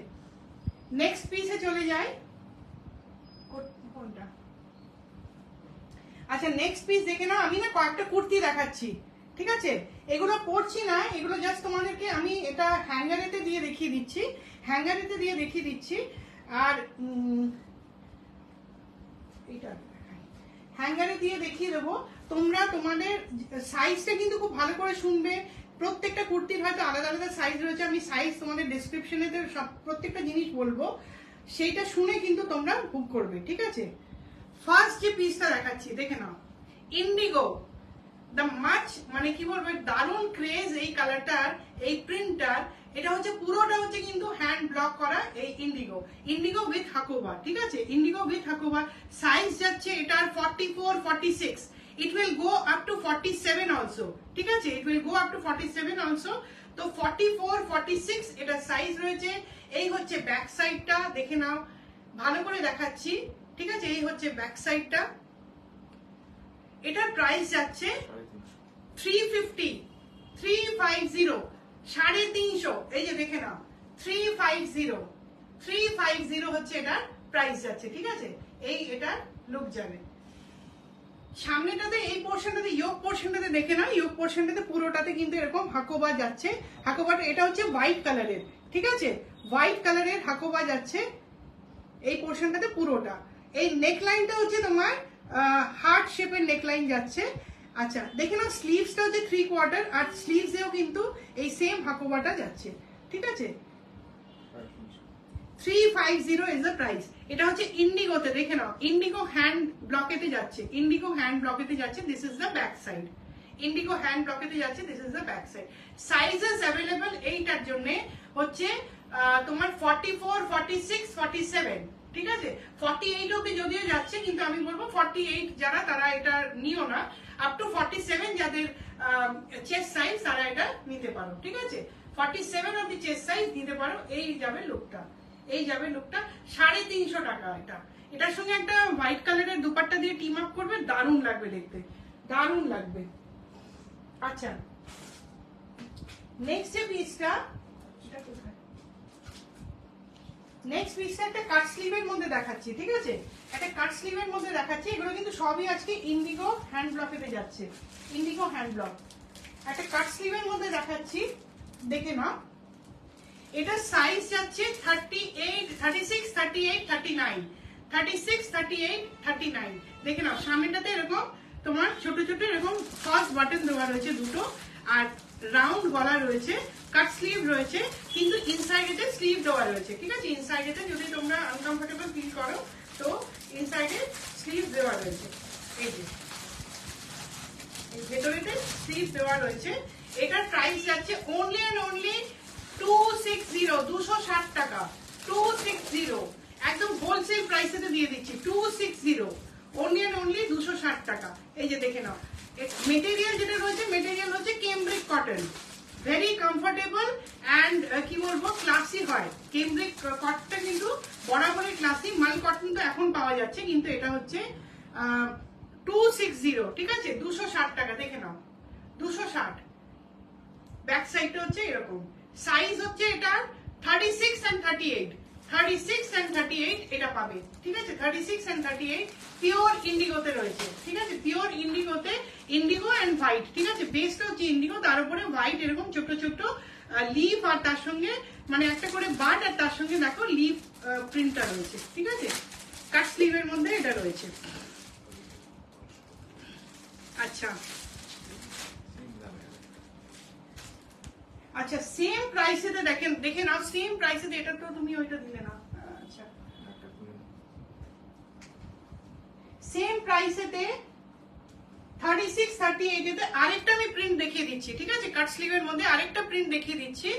নেক্সট পিসে চলে যাই, কোনটা? আচ্ছা নেক্সট পিস দেখে নাও। আমি না কয়েকটা কুর্তি দেখাচ্ছি, ঠিক আছে, এগুলো পরছি না, এগুলো জাস্ট তোমাদেরকে আমি এটা হ্যাঙ্গারেতে দিয়ে দেখিয়ে দিচ্ছি, হ্যাঙ্গারেতে দিয়ে দেখিয়ে দিচ্ছি। আর এটা হ্যাঙ্গারে দিয়ে দেখিয়ে দেবো। তোমরা তোমাদের সাইজটা কিন্তু খুব ভালো করে শুনবে, প্রত্যেকটা কুর্তির হয়তো আলাদা আলাদা সাইজ রয়েছে, আমি সাইজ তোমাদের ডেসক্রিপশনে সব প্রত্যেকটা জিনিস বলবো, সেইটা শুনে কিন্তু তোমরা বুক করবে, ঠিক আছে। ফার্স্ট যে পিসটা দেখাচ্ছি দেখে নাও, ইন্ডিগো, দ্য মাচ, মানে কি বলবো, দারুণ ক্রেজ এই কালারটার, এই প্রিন্টটার। এটা হচ্ছে পুরোটা হচ্ছে কিন্তু হ্যান্ড ব্লক করা, এই ইন্ডিগো, ইন্ডিগো উইথ হাকোবা, ঠিক আছে, ইন্ডিগো উইথ হাকোবা। সাইজ যাচ্ছে এটার 44, 46, it will go up to 47 also, ঠিক আছে, it will go up to 47 also. তো 44, 46 এটা সাইজ রয়েছে। এই হচ্ছে ব্যাক সাইডটা, দেখে নাও, ভালো করে দেখাচ্ছি, ঠিক আছে। এই হচ্ছে ব্যাক সাইডটা, এটার প্রাইস যাচ্ছে 350, 350, 350, এই যে দেখে নাও, 350 হচ্ছে এটার প্রাইস যাচ্ছে, ঠিক আছে। এই এটার লুক যাবে। সামনেটাতে এই পোর্শনটাতে, ইয়োক পোর্শনটাতে দেখে নাও, ইয়োক পোর্শনটাতে পুরোটাতে কিন্তু এরকম হাকোবা যাচ্ছে। হাকোবাটা এটা হচ্ছে হোয়াইট কালারের, ঠিক আছে, হোয়াইট কালারের হাকোবা যাচ্ছে এই পোর্শনটাতে পুরোটা। এই নেকলাইনটা হচ্ছে তোমার হার্ট শেপের নেকলাইন যাচ্ছে। আচ্ছা দেখে নাও, স্লিভসটা হচ্ছে 3/4, আর স্লিভসেও কিন্তু এই সেম হাকোবাটা যাচ্ছে, ঠিক আছে। 350 ইজ দ্য প্রাইস। এটা হচ্ছে ইন্ডিগোতে, দেখে নাও, ইন্ডিগো হ্যান্ড ব্লকেতে যাচ্ছে, ইন্ডিগো হ্যান্ড ব্লকেতে যাচ্ছে, this is the back side, indigo hand ব্লকেতে যাচ্ছে, this is the back side. Sizes available এইটার জন্য হচ্ছে তোমার 44, 46, 47, ঠিক আছে। 48 অব্দি যদিও যাচ্ছে, কিন্তু আমি বলবো 48 যারা, তারা এটা নিও না, আপ টু 47 যাদের চেস্ট সাইজ তারা এটা নিতে পারো, ঠিক আছে। 47 অব্দি চেস্ট সাইজ নিতে পারো। এই যাবে লুকটা, এই যাবে লুকটা, 350 টাকা এটা। এটার সঙ্গে একটা হোয়াইট কালারের দুপাট্টা দিয়ে টিম আপ করবে, দারুণ লাগবে দেখতে, দারুণ লাগবে। আচ্ছা নেক্সট যে পিসটা, নেক্সট পিসটা একটা কাট স্লিভের মধ্যে দেখাচ্ছি, ঠিক আছে, একটা কাট স্লিভের মধ্যে দেখাচ্ছি। এগুলো কিন্তু সবই আজকে ইন্ডিগো হ্যান্ড ব্লকেতে যাচ্ছে, ইন্ডিগো হ্যান্ড ব্লক। একটা কাট স্লিভের মধ্যে দেখাচ্ছি, দেখে নাও, এটা সাইজ যাচ্ছে 38, 36, 38, 39, 36, 38, 39। দেখে নাও, সামনেটাতে এরকম তোমার ছোট ছোট এরকম ফার্স্ট বাটন দেওয়া রয়েছে দুটো, আর রাউন্ড গলা রয়েছে, কাট স্লিভ রয়েছে, কিন্তু ইনসাইডে স্লিভ দেওয়া রয়েছে, ঠিক আছে। ইনসাইডে যদি তোমরা আনকমফোর্টেবল ফিল করো তো ইনসাইডে স্লিভ দেওয়া রয়েছে, এই যে ভেতরেতে স্লিভ দেওয়া রয়েছে। এটার প্রাইস যাচ্ছে অনলি এন্ড অনলি 260, 260 টাকা, 260, একদম হোলসেল প্রাইসে দিয়ে দিচ্ছি, 260, অনলি এন্ড অনলি 260 টাকা। এই যে দেখে নাও, মেটেরিয়াল যেটা রয়েছে, মেটেরিয়াল হচ্ছে cambric cotton, very comfortable and কি বলবো, ক্লাসি কেমব্রিক কটনটা কিন্তু বরাবরই ক্লাসি। মাল কটন তো এখন পাওয়া যাচ্ছে, কিন্তু এটা হচ্ছে 260, ঠিক আছে, 260 টাকা। দেখে নাও 260। ব্যাক সাইডটা হচ্ছে এরকম। সাইজ হচ্ছে এটা 36 and 38, 36 and 38 এটা পাবে, ঠিক আছে। 36 and 38 পিওর ইন্ডিগোতে রয়েছে, ঠিক আছে, পিওর ইন্ডিগোতে, ইন্ডিগো এন্ড হোয়াইট, ঠিক আছে। বেসটা হচ্ছে ইন্ডিগো, তার উপরে হোয়াইট এরকম ছোট ছোট লিফ, আর তার সঙ্গে মানে একটা করে বাট, আর তার সঙ্গে দেখো লিফ প্রিন্টটা রয়েছে, ঠিক আছে। কাট স্লিভের মধ্যে এটা রয়েছে। আচ্ছা আচ্ছা, সেম প্রাইসেতে দেখে নাও, সেম প্রাইসেতে। এটা তো তুমি ওইটা দিলে না। আচ্ছা, সেম প্রাইসেতে 36, 38 এতে আরেকটা আমি প্রিন্ট দেখিয়ে দিচ্ছি, ঠিক আছে। কাট স্লিভের মধ্যে আরেকটা প্রিন্ট দেখিয়ে দিচ্ছি।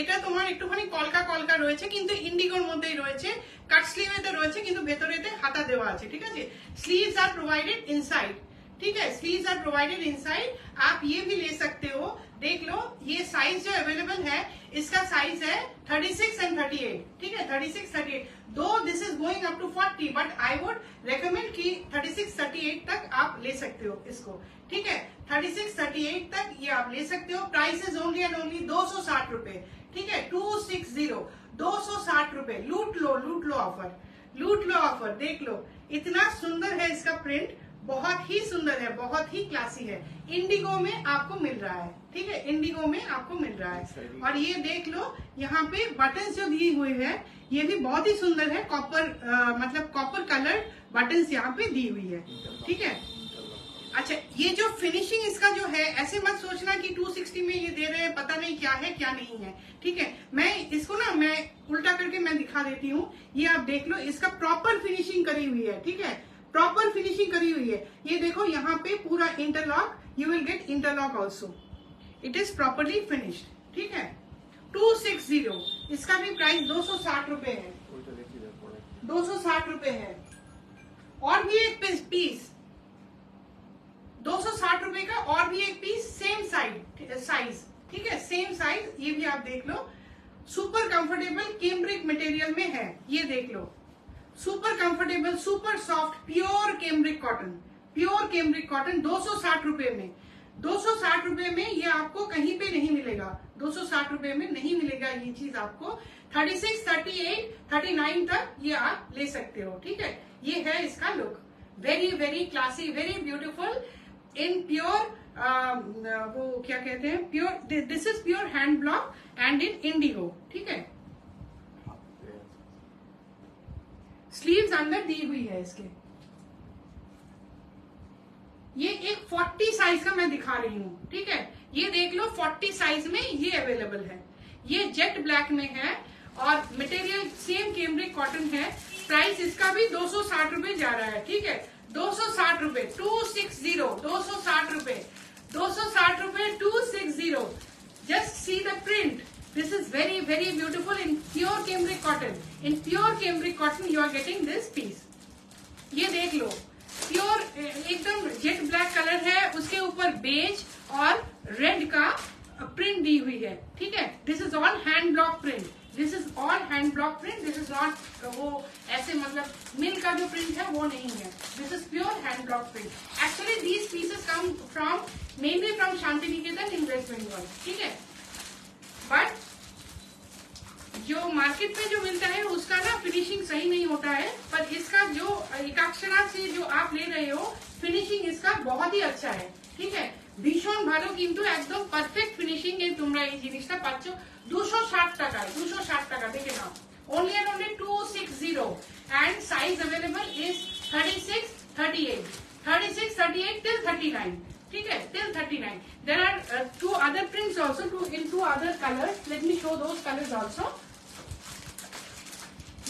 এটা তোমার একটুখানি কলকা কলকা রয়েছে, কিন্তু ইন্ডিগোর মধ্যেই রয়েছে। কাট স্লিভেতে রয়েছে, কিন্তু ভেতরেতে হাতা দেওয়া আছে, ঠিক আছে। स्लीव्स आर प्रोवाइडेड इनसाइड, ठीक है, स्लीव्स आर प्रोवाइडेड इनसाइड। आप ये भी ले सकते हो। देख लो, ये साइज जो अवेलेबल है, इसका साइज है 36 and 38, ठीक है, 36, 38। Though this is going up to 40, but I would recommend कि 36, 38 तक आप ले सकते हो इसको, ठीक है। 36, 38 तक ये आप ले सकते हो। Price is only and only 260 रुपए, ठीक है, 260, 260 रुपए। लूट लो ऑफर, लूट लो ऑफर। देख लो, इतना सुंदर है इसका प्रिंट, बहुत ही सुंदर है, बहुत ही क्लासी है। इंडिगो में आपको मिल रहा है, ठीक है, इंडिगो में आपको मिल रहा है। और ये देख लो, यहाँ पे बटन्स जो दी हुई है, ये भी बहुत ही सुंदर है। कॉपर मतलब कॉपर कलर बटन्स यहाँ पे दी हुई है, ठीक है। अच्छा, ये जो फिनिशिंग इसका जो है, ऐसे मत सोचना कि 260 में ये दे रहे हैं, पता नहीं क्या है क्या नहीं है, ठीक है। मैं इसको ना, मैं उल्टा करके मैं दिखा देती हूँ। ये आप देख लो, इसका प्रॉपर फिनिशिंग करी हुई है, ठीक है, प्रॉपर फिनिशिंग करी हुई है। ये देखो, यहाँ पे पूरा interlock, you will get interlock also. It is properly finished, ठीक है। 260, इसका भी प्राइस 260 रुपए है, 260 रुपए है। और भी एक पीस 260 रुपए का, और भी एक पीस सेम साइज, ठीक है, सेम साइज। ये भी आप देख लो, सुपर कंफर्टेबल केम्ब्रिक मटेरियल में है। ये देख लो, super comfortable, super soft, pure cambric cotton, pure cambric cotton 260 रुपए में। 260 रुपए में ये आपको कहीं पे नहीं मिलेगा, 260 रुपए में नहीं मिलेगा ये चीज आपको। 36, 38, 39 तक ये आप ले सकते हो, ठीक है। ये है इसका look, very very classy, very beautiful, in pure वो क्या कहते हैं, pure, this is pure hand block and in Indigo, ठीक है। स्लीव्स अंदर दी हुई है इसके। ये एक 40 साइज का मैं दिखा रही हूँ, ठीक है। ये देख लो, 40 साइज में ये अवेलेबल है। ये जेट ब्लैक में है और मटेरियल सेम केम्ब्रिक कॉटन है। प्राइस इसका भी 260 रुपए जा रहा है, ठीक है, 260 रुपए, 260, 260 रुपए, 260 रुपए, 260। Just see the print, this is very very beautiful in pure cambric cotton. In pure cambric cotton you are getting this piece. ये देख लो, प्योर एकदम जेट ब्लैक कलर है, उसके ऊपर बेज और रेड का प्रिंट दी हुई है, ठीक है। This is all hand block print, this is all hand block print. This is not वो ऐसे मतलब मिल का जो प्रिंट है वो नहीं है, this is pure hand block print. Actually these pieces come from mainly from Santiniketan in west Bengal, ठीक है। बट जो मार्केट में जो मिलता है उसका ना फिनिशिंग सही नहीं होता है, पर इसका जो एकाक्षरा से जो आप ले रहे हो, फिनिशिंग इसका बहुत ही अच्छा है, ठीक है। ভীষণ ভালো, কিন্তু একদম পারফেক্ট ফিনিশিং এ তোমরা এই জিনিসটা পাচ্ছ 260 টাকায়, 260 টাকা। দেখে নাও, only and only 260 and size available is 36, 38, 36, 38 till 39, ठीक है, till 39। There are two other prints also, in two other colors. Let me show those colors also।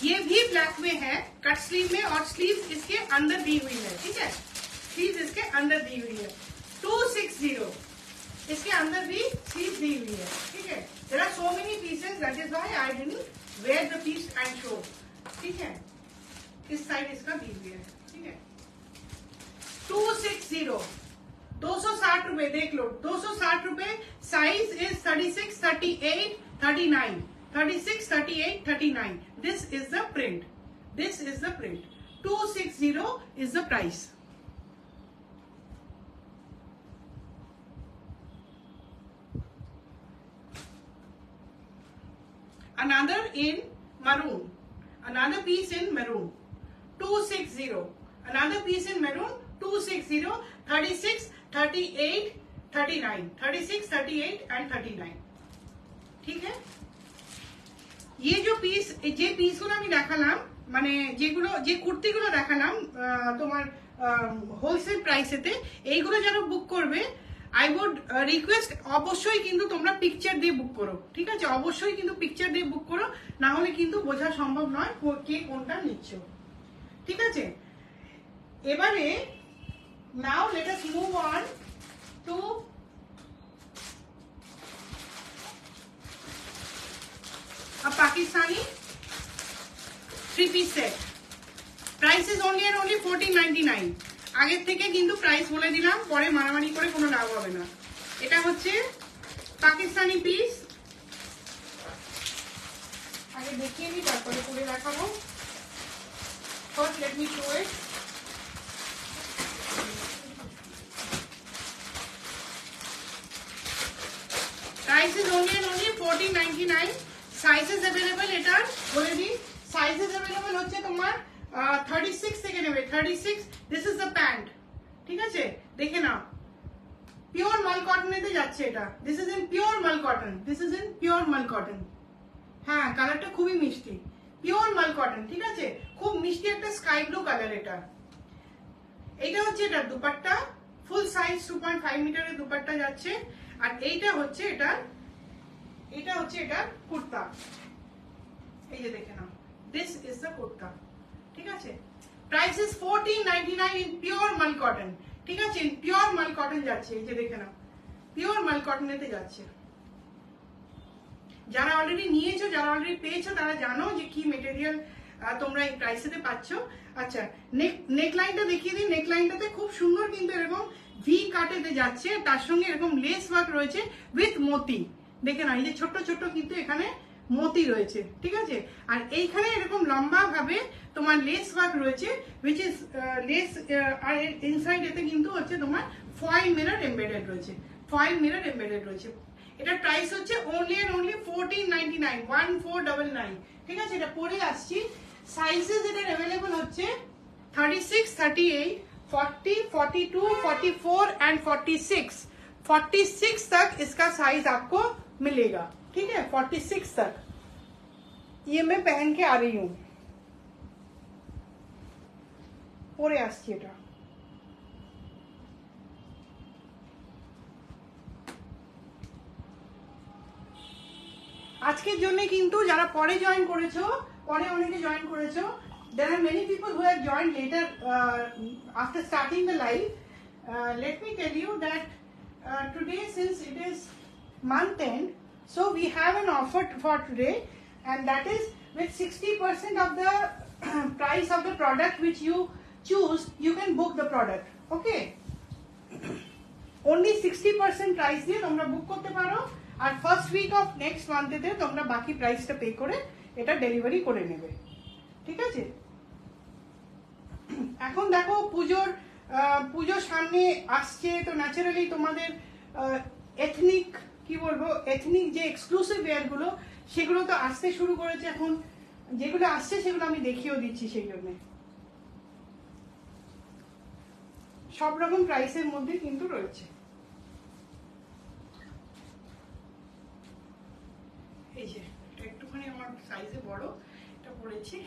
ये भी ब्लैक में है, कट स्लीव में, और स्लीव इसके अंदर दी हुई है, ठीक है, स्लीव इसके अंदर दी हुई है। 260, इसके अंदर भी स्लीव दी हुई है, ठीक है। There are so many pieces, that is why I didn't wear the piece and show, ठीक है। इस साइड इसका दी हुई है, ठीक है। 260, 260 रुपए। देख लो, 260 रुपए। Size is 36, 38, 39, 36, 38, 39. This is the print. This is the print. 260 is the price. Another in maroon. Another piece in maroon. 260. Another piece in maroon. 260. 36, 38, 39. 36, 38 and 39. ठीक है? ये जो পিসগুলো আমি দেখালাম, মানে যেগুলো যে কুর্তিগুলো দেখালাম তোমার হোলসেল প্রাইসেতে, এইগুলো যারা বুক করবে আই উড রিকোয়েস্ট অবশ্যই কিন্তু তোমরা পিকচার দিয়ে বুক করো, ঠিক আছে? অবশ্যই কিন্তু পিকচার দিয়ে বুক করো, না হলে কিন্তু বোঝা সম্ভব নয় কে কোনটা নিচ্ছ, ঠিক আছে? এবারে now let us move on to a Pakistani 3-piece set. Price is only and only 14.99. আগের থেকে কিন্তু প্রাইস বলে দিলাম, পরে মারামারি করে কোনো লাভ হবে না। এটা হচ্ছে পাকিস্তানি পিস, আগে দেখিয়ে নিই তারপরে পরে দেখাবো। First let me show it. Price is only and only 14.99. Sizes available এটার বলে দিই, সাইজেস अवेलेबल হচ্ছে তোমার 36 থেকে নেবে 36। দিস ইজ দ্য প্যান্ট, ঠিক আছে? দেখে নাও, পিওর মাল কটনেতে যাচ্ছে এটা। দিস ইজ ইন পিওর মাল cotton, this is in pure মাল কটন। হ্যাঁ, কালারটা খুবই মিষ্টি, পিওর মাল কটন, ঠিক আছে? খুব মিষ্টি একটা স্কাই ব্লু কালার এটা। এইটা হচ্ছে এটা দুপাট্টা, ফুল সাইজ 2.5 মিটারের দুপাট্টা যাচ্ছে। আর এইটা হচ্ছে এটা কুর্তা, এই যে দেখে নাও, দিস ইজ দ্য কুর্তা, ঠিক আছে? প্রাইস ইজ 14.99 ইন পিওর মাল কটন, ঠিক আছে? পিওর মাল কটন যাচ্ছে, এই যে দেখে নাও, পিওর মাল কটনেতে যাচ্ছে। যারা অলরেডি নিয়েছো, যারা অলরেডি পেয়েছো, তারা জানো যে কি মেটেরিয়াল তোমরা এই প্রাইসেতে পাচ্ছ। আচ্ছা, নেকলাইনটা দেখিয়ে দিই। নেকলাইনটাতে খুব সুন্দর কিন্তু এরকম ভি কাটেতে যাচ্ছে, তার সঙ্গে এরকম লেস ওয়ার্ক রয়েছে উইথ মতি। দেখে না, এই যে ছোট্ট ছোট্ট কিন্তু এখানে মতি রয়েছে, ঠিক আছে? আর এইখানে এরকম লম্বা ভাবে তোমার লেস ওয়ার্ক রয়েছে, which is লেস, আর ইনসাইড এতে কিন্তু হচ্ছে তোমার ফয়েল মিরর এমবেডেড রয়েছে, ফয়েল মিরর এমবেডেড রয়েছে। এটার প্রাইস হচ্ছে only and only 14.99, 1499, ঠিক আছে? এটা পরে আসছি। সাইজেস এটার अवेलेबल হচ্ছে 36, 38, 40, 42, 44 and 46। 46 तक इसका साइज आपको मिलेगा, ठीक है? 46 तक। ये मैं पहन के आ रही हूँ, পরে আসছি এটা। আজকের জন্য কিন্তু যারা পরে জয়েন করেছো, পরে অনেকে জয়েন করেছো, there are many people who have joined later after starting the live. Let me tell you that today, since it is month end, so we have an offer for today, and that is with 60% of the price of the product which you choose, you can book the product, okay? Only 60% price দিয়ে তোমরা বুক করতে পারো, আর ফার্স্ট উইক অফ নেক্সট মান্থেতে তোমরা বাকি প্রাইসটা পে করে এটা ডেলিভারি করে নেবে, ঠিক আছে? এখন দেখো পুজোর সামনে আসছে, তো ন্যাচারালি তোমাদের এথনিক, কি বলবো, এথনিক যে এক্সক্লুসিভ ওয়্যার গুলো, সেগুলো তো আসতে শুরু করেছে। এখন যেগুলো আসছে সেগুলো আমি দেখিয়েও দিচ্ছি। সেই জন্য সব রকম প্রাইসের মধ্যে কিন্তু রয়েছে। এই যে এটা একটুখানি আমার সাইজে বড়, এটা পরেছি।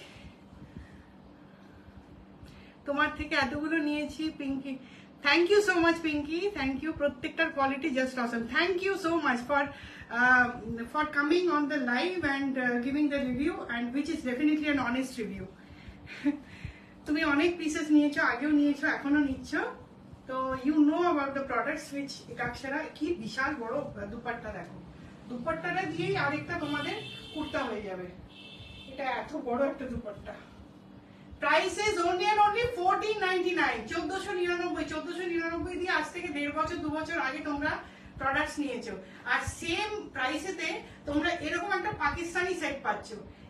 তোমার থেকে এতগুলো নিয়েছি Pinky, thank you so much Pinky, thank you. প্রত্যেকটার quality just awesome. Thank you so much for coming on the live and giving the review, and which is definitely an honest review. তুমি অনেক পিসেস নিয়েছো, আগেও নিয়েছো, এখনো নিচ্ছ, তো you know about the products which একাক্ষরা। কি বিশাল বড় দুপাট্টা, দেখো দুপাট্টাটা দিয়েই আরেকটা তোমাদের কুর্তা হয়ে যাবে। এটা এত বড় একটা dupatta. Price is only and only 14.99, 1499। 1499 দিয়ে আজ থেকে 1.5 বছর 2 বছর আগে তোমরা প্রোডাক্টস নিয়েছো, আর সেম প্রাইসেতে তোমরা এরকম একটা পাকিস্তানি সেট পাচ্ছ,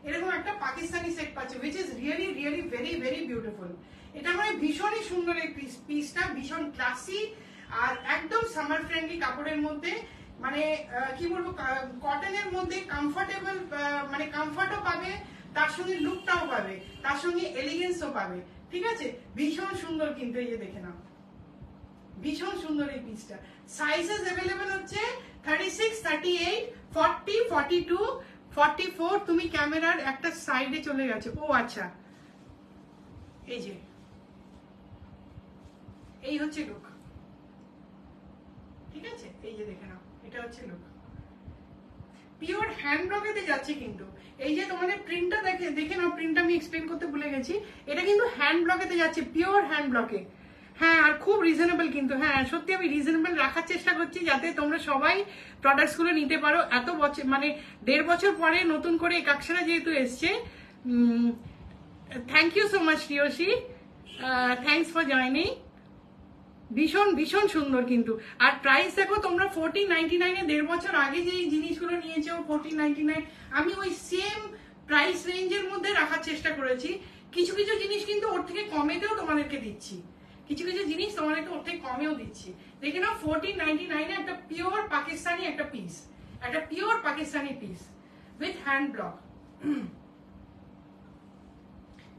এরকম একটা পাকিস্তানি সেট পাচ্ছ, which is really really very very beautiful. এটা মানে ভীষণই সুন্দর এই পিসটা, ভীষণ ক্লাসি আর একদম সামার ফ্রেন্ডলি কাপড়ের মধ্যে, মানে কি বলবো, কটনের মধ্যে কমফোর্টেবল, মানে কমফোর্টও পাবে, তার সঙ্গে লুকটাও পাবে, তার সঙ্গে এলিগেন্সও পাবে, ঠিক আছে? ভীষণ সুন্দর কিন্তু, এই যে দেখে নাও, ভীষণ সুন্দর এই পিসটা। সাইজেস अवेलेबल হচ্ছে 36, 38, 40, 42, 44। তুমি ক্যামেরার একটা সাইডে চলে গেছে, ও আচ্ছা, এই যে এই হচ্ছে লুক, ঠিক আছে? এই যে দেখে নাও, এটা হচ্ছে লুক। পিওর হ্যান্ড ব্লকেতে যাচ্ছে কিন্তু, এই যে তোমাদের প্রিন্টটা দেখে নাও, প্রিন্টটা আমি এক্সপ্লেন করতে ভুলে গেছি, এটা কিন্তু হ্যান্ড ব্লকেতে যাচ্ছে, পিওর হ্যান্ড ব্লকে। হ্যাঁ, আর খুব রিজনেবল কিন্তু, হ্যাঁ সত্যি আমি রিজনেবল রাখার চেষ্টা করছি যাতে তোমরা সবাই প্রোডাক্টস গুলো নিতে পারো। এত বছর মানে 1.5 বছর পরে নতুন করে এই কাকসারা যেহেতু এসছে, থ্যাংক ইউ সো মাচ রিয়সি, থ্যাংকস ফর জয়নিং। ভীষণ ভীষণ সুন্দর কিন্তু, আর প্রাইস দেখো তোমরা 1499-এ 1.5 বছর আগে যে জিনিসগুলো নিয়েছো 1499, আমি ওই সেম প্রাইস রেঞ্জের মধ্যে রাখার চেষ্টা করেছি। কিছু কিছু জিনিস কিন্তু ওর থেকে কমেতেও তোমাদেরকে দিচ্ছি, কিছু কিছু জিনিস তোমাদেরকে ওর থেকে কমেও দিচ্ছি। দেখে নাও 1499-এ একটা পিওর পাকিস্তানি একটা পিস, একটা pure Pakistani piece with hand block.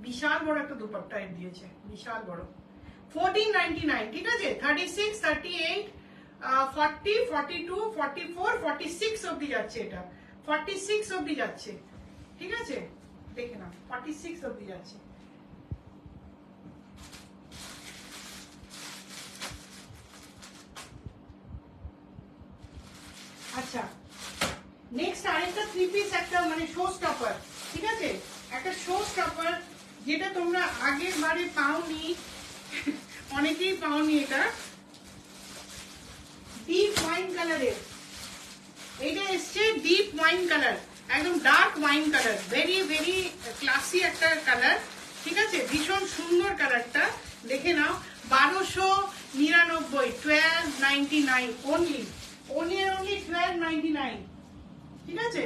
বিশাল বড় একটা দুপাট্টা দিয়েছে, বিশাল বড়, 1499, ঠিক আছে? 36, 38, 40, 42, 44, 46 অবধি যাচ্ছে, এটা 46 অবধি যাচ্ছে, ঠিক আছে? দেখে নাও 46 অবধি যাচ্ছে। আচ্ছা, নেক্সট আরেকটা 3 পিস, একটা মানে শো স্টপার, ঠিক আছে? একটা শো স্টপার যেটা তোমরা আগের বারে পাওনি, অনেকেই পাওনি, এটা ডিপ ওয়াইন কালারের, এইটা এসছে ডিপ ওয়াইন কালার, একদম dark wine colour, very very classy একটা কালার, ঠিক আছে? ভীষণ সুন্দর কালারটা, দেখে নাও। 1299, 1299 অনলি, অনলি 1299, ঠিক আছে?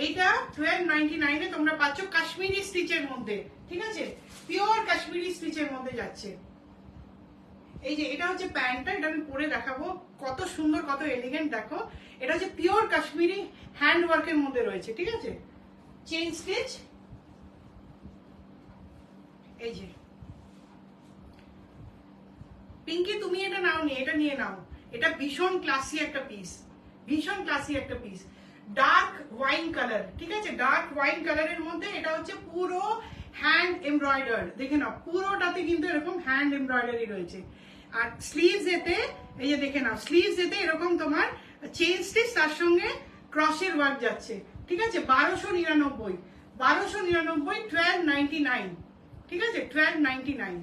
এইটা 1299-এ তোমরা পাচ্ছ কাশ্মীরি স্টিচের মধ্যে, ঠিক আছে? পিওর কাশ্মীরি স্টিচের মধ্যে যাচ্ছে। এই যে এটা হচ্ছে প্যান্টটা, এটা আমি পরে দেখাবো কত সুন্দর, কত এলিগেন্ট, দেখো। এটা হচ্ছে পিওর কাশ্মীরি হ্যান্ড ওয়ার্কের মধ্যে রয়েছে, ঠিক আছে? চেইন স্টিচ, এই যে পিঙ্কি তুমি এটা নাও নি, এটা নিয়ে নাও, এটা ভীষণ ক্লাসি একটা পিস, ভীষণ ক্লাসি একটা পিস, ডার্ক ওয়াইন কালার, ঠিক আছে? ডার্ক ওয়াইন কালারের মধ্যে এটা হচ্ছে পুরো হ্যান্ড এমব্রয়ডার্ড, দেখে নাও পুরোটাতে কিন্তু এরকম হ্যান্ড এমব্রয়ডারি রয়েছে। আর স্লিভস এতে, এই যে দেখে নাও, স্লিভস এতে এরকম তোমার চেইন স্টিচ, তার সঙ্গে ক্রসের ওয়ার্ক যাচ্ছে, ঠিক আছে? 1299, 1299, ঠিক আছে? 1299।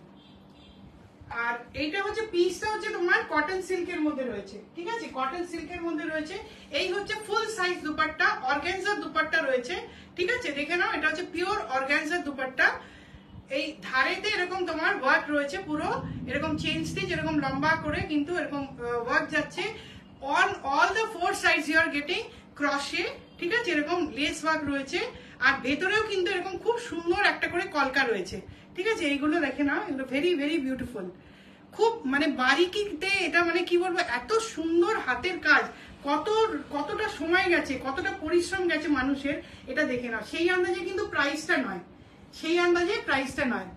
আর এইটা হচ্ছে পিসটা হচ্ছে তোমার কটন সিল্কের মধ্যে রয়েছে, ঠিক আছে? কটন সিল্কের মধ্যে রয়েছে। এই হচ্ছে ফুল সাইজ দুপাট্টা, অর্গানজার দুপাট্টা রয়েছে, ঠিক আছে? দেখে নাও, এটা হচ্ছে পিওর অর্গানজার দুপাট্টা। এই ধারেতে এরকম তোমার ওয়ার্ক রয়েছে, পুরো এরকম চেইন স্টিচ, এরকম লম্বা করে কিন্তু এরকম ওয়ার্ক যাচ্ছে। On all the 4 sides you are getting crochet, ঠিক আছে? এরকম লেস ওয়ার্ক রয়েছে, আর ভেতরেও কিন্তু এরকম খুব সুন্দর একটা করে কলকা রয়েছে, ঠিক আছে? এইগুলো দেখে নাও, এগুলো ভেরি ভেরি বিউটিফুল, খুব মানে বারিকিতে, এটা মানে কি বলবো, এত সুন্দর হাতের কাজ, কতটা সময় গেছে, কতটা পরিশ্রম গেছে মানুষের, এটা দেখে নাও। সেই আন্দাজে কিন্তু প্রাইসটা নয়, সেই আন্দাজে প্রাইসটা নয়।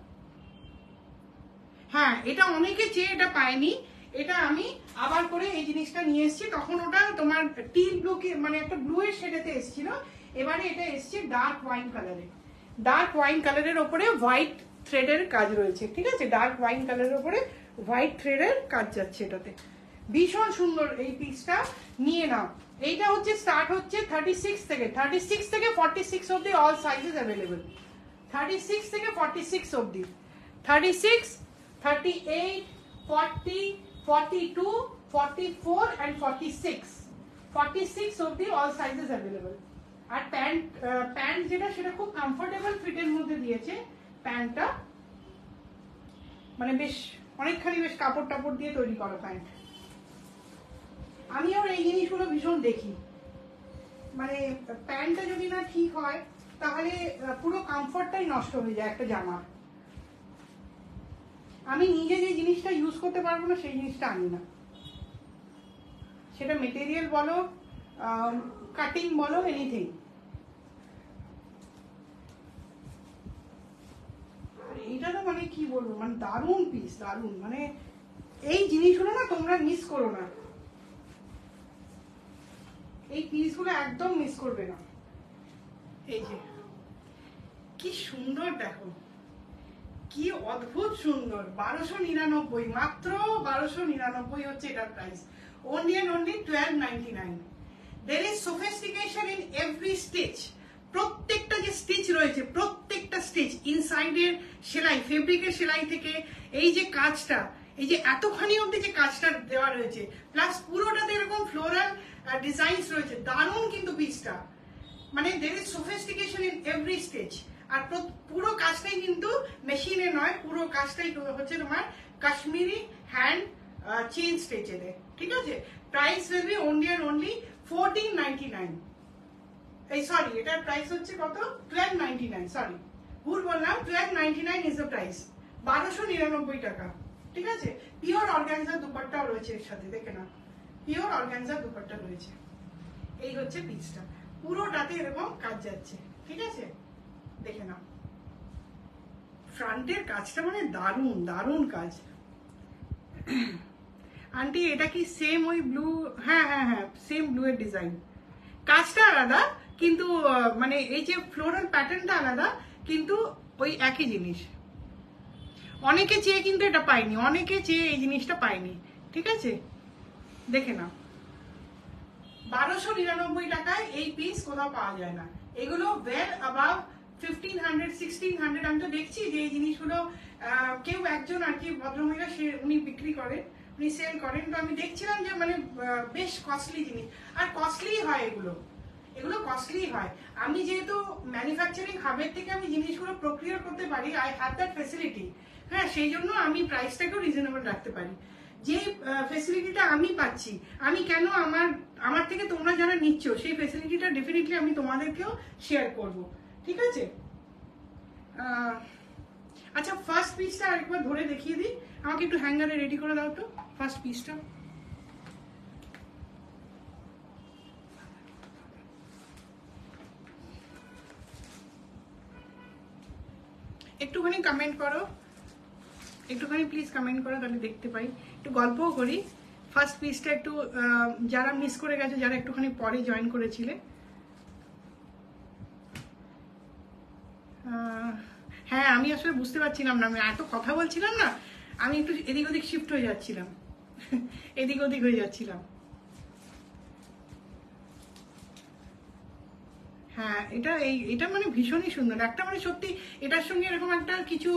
হ্যাঁ, এটা অনেকে চেয়ে এটা পায়নি, এটা আমি আবার করে এই জিনিসটা নিয়ে এসেছি, তখন ওটা তোমার টিল ব্লু, মানে একটা ব্লু এর শেডেতে এসেছিল, এবারে এটা এসছে ডার্ক ওয়াইন কালারে, ডার্ক ওয়াইন কালারের ওপরে হোয়াইট থ্রেডের কাজ রয়েছে, ঠিক আছে? ডার্ক ওয়াইন কালারের ওপরে হোয়াইট থ্রেডের কাজ যাচ্ছে এটাতে, ভীষণ সুন্দর এই পিসটা, নিয়ে নাও। এইটা হচ্ছে স্টার্ট হচ্ছে 36 থেকে, 36 থেকে 46 অবধি অল সাইজেস অ্যাভেলেবল, 36 থেকে 46 অবধি, 36, 38, 40, 42, 44 and 46 অবধি অল সাইজেস অ্যাভেলেবল। আর প্যান্ট যেটা, সেটা খুব কমফোর্টেবল ফিটের মধ্যে দিয়েছে প্যান্টটা, মানে বেশ অনেকখানি বেশ কাপড় টাপড় দিয়ে তৈরি করা প্যান্ট। আমিও এই জিনিসগুলো ভীষণ দেখি, মানে প্যান্টটা যদি না ঠিক হয় তাহলে পুরো কমফর্টটাই নষ্ট হয়ে যায় একটা জামার। আমি নিজে যে জিনিসটা ইউজ করতে পারবো না সেই জিনিসটা আনি না, সেটা মেটেরিয়াল বলো, কাটিং বলো, এনিথিং। এইটা তো মানে কি বলবো, মানে দারুণ পিস, দারুণ, মানে এই জিনিসগুলো না তোমরা মিস করো না, এই পিসগুলো একদম মিস করবে না। এই যে কি সুন্দর, দেখো কি অদ্ভুত সুন্দর, 1299, মাত্র 1299 হচ্ছে এটার price. only and only 1299। there is sophistication in every stitch। প্রত্যেকটা যে স্টিচ রয়েছে, প্রত্যেকটা স্টিচ, ইনসাইডের সেলাই, ফেব্রিকের সেলাই থেকে এই যে কাজটা, এই যে এতখানি অবধি যে কাজটা দেওয়া রয়েছে, প্লাস পুরোটাতে এরকম ফ্লোরাল ডিজাইনস রয়েছে, দারুণ কিন্তু পিসটা, মানে there is sophistication in every stitch। আর পুরো কাজটাই কিন্তু মেশিনে নয়, পুরো কাজটাই হচ্ছে তোমার কাশ্মীরি হ্যান্ড চেইন স্টিচের, ঠিক আছে। Price will be only and only 1499। এই সরি, এটার প্রাইস হচ্ছে কত, 1299, সরি ভুল বললাম, 1299 ইজ দ্য প্রাইস, 1299 টাকা, ঠিক আছে। পিওর অর্গানজার দুপাট্টাও রয়েছে এর সাথে, দেখে না, পিওর অর্গানজার দুপাট্টা রয়েছে। এই হচ্ছে পিসটা, পুরোটাতে এরকম কাজ যাচ্ছে, ঠিক আছে, দেখে নাও। ফ্রন্টের কাজটা মানে দারুণ, দারুণ কাজ। আন্টি এটা কি সেম ওই ব্লু? হ্যাঁ হ্যাঁ হ্যাঁ, সেম ব্লু এর ডিজাইন, কাজটা আলাদা কিন্তু মানে এই যে ফ্লোরাল প্যাটার্নটা আলাদা, কিন্তু ওই একই জিনিস। অনেকে চেয়ে কিন্তু এটা পাইনি, অনেকে চেয়ে এই জিনিসটা পাইনি, ঠিক আছে, দেখে নাও। 1299 টাকায় এই পিস কোথাও পাওয়া যায় না, এগুলো ওয়েল অ্যাবাভ 1500 1600। আমি তো দেখছি যে এই জিনিসগুলো কেউ একজন আর কি ভদ্রমহিলা, সে উনি বিক্রি করেন, উনি সেল করেন, তো আমি দেখছিলাম যে মানে বেশ কস্টলি জিনিস, আর কস্টলি হয় এগুলো, এগুলো কস্টলি হয়। আমি যেহেতু ম্যানুফ্যাকচারিং হাবের থেকে আমি জিনিসগুলো প্রক্রিয়া করতে পারি, আই হ্যাভ দ্যাট ফেসিলিটি, হ্যাঁ, সেই জন্য আমি প্রাইসটাকেও রিজনেবল রাখতে পারি। যে ফেসিলিটিটা আমি পাচ্ছি, আমি কেন আমার থেকে তোমরা যারা নিচ্ছ সেই ফেসিলিটিটা ডেফিনেটলি আমি তোমাদেরকেও শেয়ার করব, ঠিক আছে। আচ্ছা, ফার্স্ট পিসটা আরেকবার ধরে দেখিয়ে দিই, আমাকে একটু হ্যাঙ্গারে রেডি করে দাও তো ফার্স্ট পিসটা। একটুখানি কমেন্ট করো, একটুখানি প্লিজ কমেন্ট করো, তাহলে দেখতে পাই, একটু গল্পও করি। ফার্স্ট পিসটা একটু যারা মিস করে গেছে, যারা একটুখানি পরে জয়েন করেছিলে, হ্যাঁ আমি আসলে বুঝতে পারছিলাম না, আমি এত কথা বলছিলাম না, আমি একটু এদিক ওদিক শিফট হয়ে যাচ্ছিলাম, এদিক ওদিক হয়ে যাচ্ছিলাম। হ্যাঁ, এটা মানে ভীষণই সুন্দর একটা, মানে সত্যি এটার সঙ্গে এরকম একটা কিছু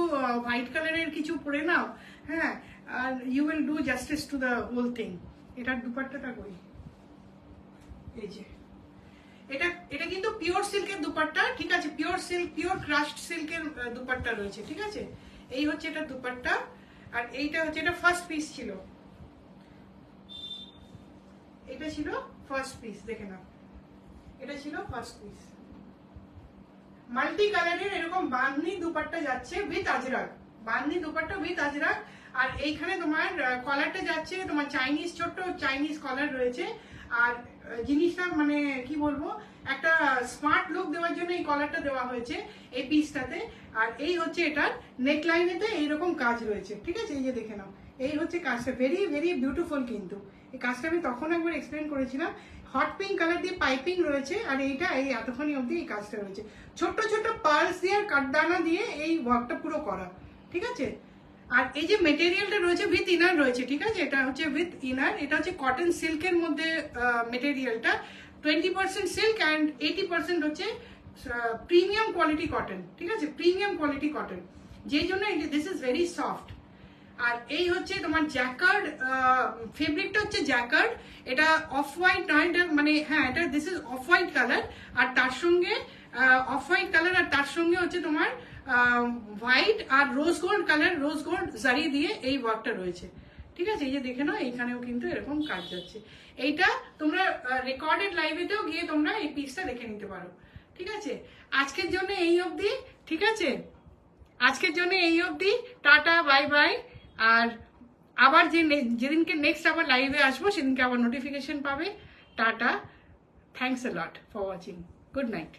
হোয়াইট কালারের কিছু পরে নাও, হ্যাঁ, আর you will do justice to the whole thing. এটার দুপাট্টাটা কই, এই যে এটা কিন্তু পিওর সিল্কের দুপাট্টা, ঠিক আছে, পিওর সিল্ক, পিওর ক্রাশড সিল্কের দুপাট্টা রয়েছে, ঠিক আছে। এই হচ্ছে এটা দুপাট্টা, আর এইটা হচ্ছে, এটা ফার্স্ট পিস ছিল, এটা ছিল ফার্স্ট পিস, দেখে নাও, এটা ছিল ফার্স্ট পিস। মাল্টি কালারের এরকম বাঁধনি দুপাট্টা যাচ্ছে উইথ আজরাক, বাঁধনি দুপাট্টা উইথ আজরাক, আর এইখানে তোমার কলারটা যাচ্ছে তোমার চাইনিজ, ছোট্ট চাইনিজ কলার রয়েছে। আর জিনিসটা মানে কি বলবো, একটা স্মার্ট লুক দেওয়ার জন্য এই কলারটা দেওয়া হয়েছে এই পিসটাতে। আর এই হচ্ছে এটার নেকলাইনেতে এইরকম কাজ রয়েছে, ঠিক আছে, এই যে দেখে নাও, এই হচ্ছে কাজটা, ভেরি ভেরি বিউটিফুল। কিন্তু এই কাজটা আমি তখন একবার এক্সপ্লেন করেছিলাম, হট পিঙ্ক কালার দিয়ে পাইপিং রয়েছে, আর এইটা এই এতখানি অবধি এই কাজটা রয়েছে, ছোট্ট ছোট্ট পার্লস দিয়ে আর কাঠদানা দিয়ে এই ওয়ার্কটা পুরো করা, ঠিক আছে। আর এই যে মেটেরিয়ালটা রয়েছে উইথ ইনার রয়েছে, ঠিক আছে, এটা হচ্ছে উইথ ইনার, এটা হচ্ছে কটন সিল্কের মধ্যে মেটেরিয়ালটা, 20% সিল্ক অ্যান্ড 80% হচ্ছে প্রিমিয়াম কোয়ালিটি কটন, ঠিক আছে, প্রিমিয়াম কোয়ালিটি কটন, যেই জন্য দিস ইজ ভেরি সফট। আর এই হচ্ছে তোমার জ্যাকার্ড, ফেব্রিকটা হচ্ছে জ্যাকার্ড, এটা অফ হোয়াইট নয়, এটা মানে হ্যাঁ, এটা this is off white colour, আর তার সঙ্গে অফ হোয়াইট কালার, আর তার সঙ্গে হচ্ছে তোমার হোয়াইট আর rose gold colour, rose gold zari দিয়ে এই ওয়ার্কটা রয়েছে, ঠিক আছে, এই যে দেখে নাও এইখানেও কিন্তু এরকম কাজ যাচ্ছে। এইটা তোমরা রেকর্ডেড লাইভেতেও গিয়ে তোমরা এই পিসটা দেখে নিতে পারো। ঠিক আছে, আজকের জন্য এই অবধি। ঠিক আছে, আজকের জন্য এই অবধি। Tata, bye bye. আর আবার যেদিনকে নেক্সট আবার লাইভে আসবো সেদিনকে আবার নোটিফিকেশন পাবে। Tata, thanks a lot for watching, good night.